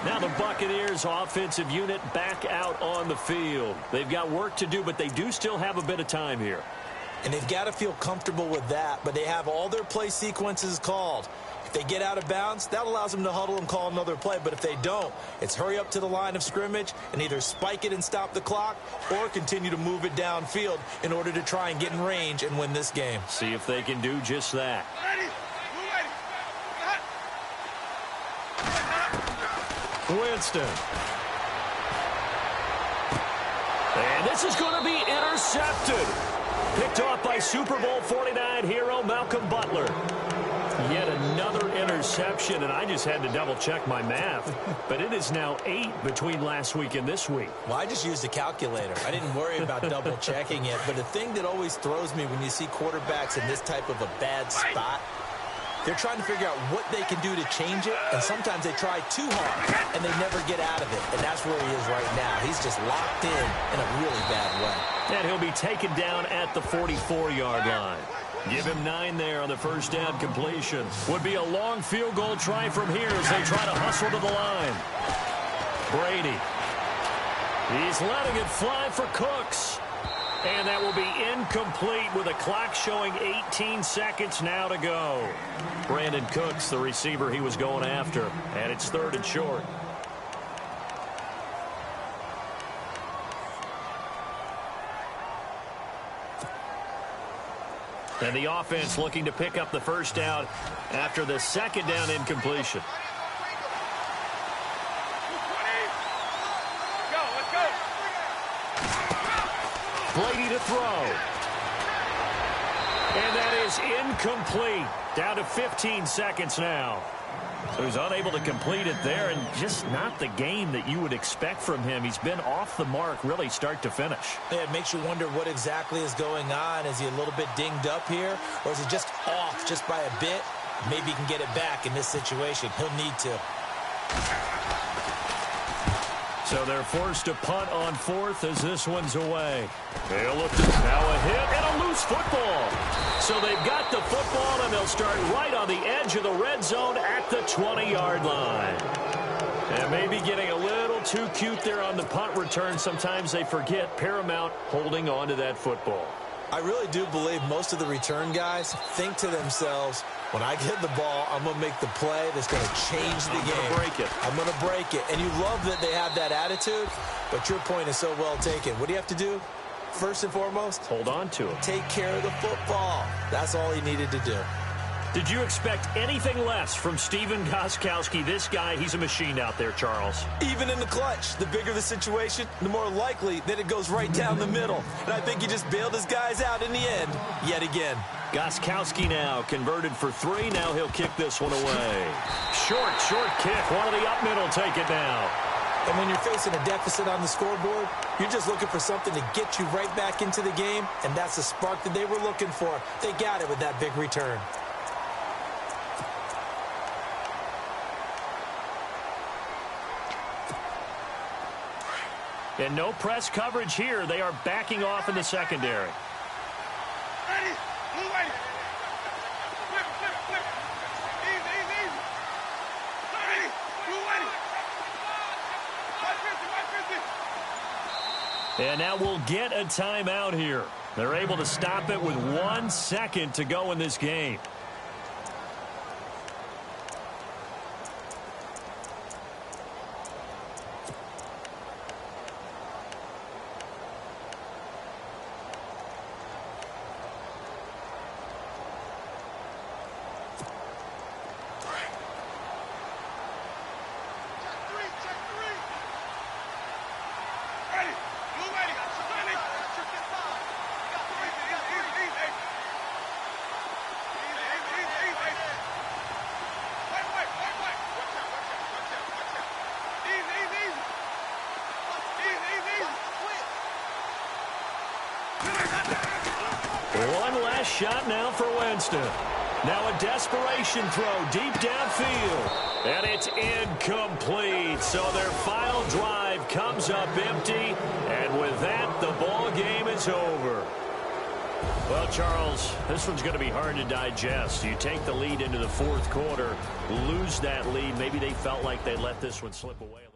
Now the Buccaneers offensive unit back out on the field. They've got work to do, but they do still have a bit of time here. And they've got to feel comfortable with that, but they have all their play sequences called. If they get out of bounds, that allows them to huddle and call another play. But if they don't, it's hurry up to the line of scrimmage and either spike it and stop the clock or continue to move it downfield in order to try and get in range and win this game. See if they can do just that. Winston. And this is going to be intercepted. Picked off by Super Bowl 49 hero Malcolm Butler. Yet another interception, and I just had to double-check my math. But it is now 8 between last week and this week. Well, I just used a calculator. I didn't worry about double-checking it. But the thing that always throws me when you see quarterbacks in this type of a bad spot, they're trying to figure out what they can do to change it, and sometimes they try too hard, and they never get out of it. And that's where he is right now. He's just locked in a really bad way. And he'll be taken down at the 44-yard line. Give him 9 there on the first down completion. Would be a long field goal try from here as they try to hustle to the line. Brady. He's letting it fly for Cooks. And that will be incomplete with a clock showing 18 seconds now to go. Brandon Cooks, the receiver he was going after. And it's 3rd and short. And the offense looking to pick up the first down after the 2nd down incompletion. Brady to throw. And that is incomplete. Down to 15 seconds now. So he's unable to complete it there, and just not the game that you would expect from him. He's been off the mark really start to finish. Yeah, it makes you wonder what exactly is going on. Is he a little bit dinged up here, or is he just off just by a bit? Maybe he can get it back in this situation. He'll need to. So they're forced to punt on 4th as this one's away. They'll look to now a hit and a loose football. So they've got the football, and they'll start right on the edge of the red zone at the 20-yard line. And maybe getting a little too cute there on the punt return. Sometimes they forget paramount holding on to that football. I really do believe most of the return guys think to themselves, when I get the ball, I'm going to make the play that's going to change the game. I'm going to break it. And you love that they have that attitude, but your point is so well taken. What do you have to do? First and foremost, hold on to it. Take care of the football. That's all he needed to do. Did you expect anything less from Stephen Gostkowski? This guy, he's a machine out there, Charles. Even in the clutch, the bigger the situation, the more likely that it goes right down the middle. And I think he just bailed his guys out in the end, yet again. Gostkowski now converted for 3. Now he'll kick this one away. Short kick. One of the up middle take it now. And when you're facing a deficit on the scoreboard, you're just looking for something to get you right back into the game, and that's the spark that they were looking for. They got it with that big return. And no press coverage here. They are backing off in the secondary. Ready, move ready. Flip. Easy. Ready, move ready. 550. And now we'll get a timeout here. They're able to stop it with 1 second to go in this game. One last shot now for Winston. Now a desperation throw deep downfield. And it's incomplete. So their final drive comes up empty. And with that, the ball game is over. Well, Charles, this one's going to be hard to digest. You take the lead into the 4th quarter, lose that lead. Maybe they felt like they let this one slip away.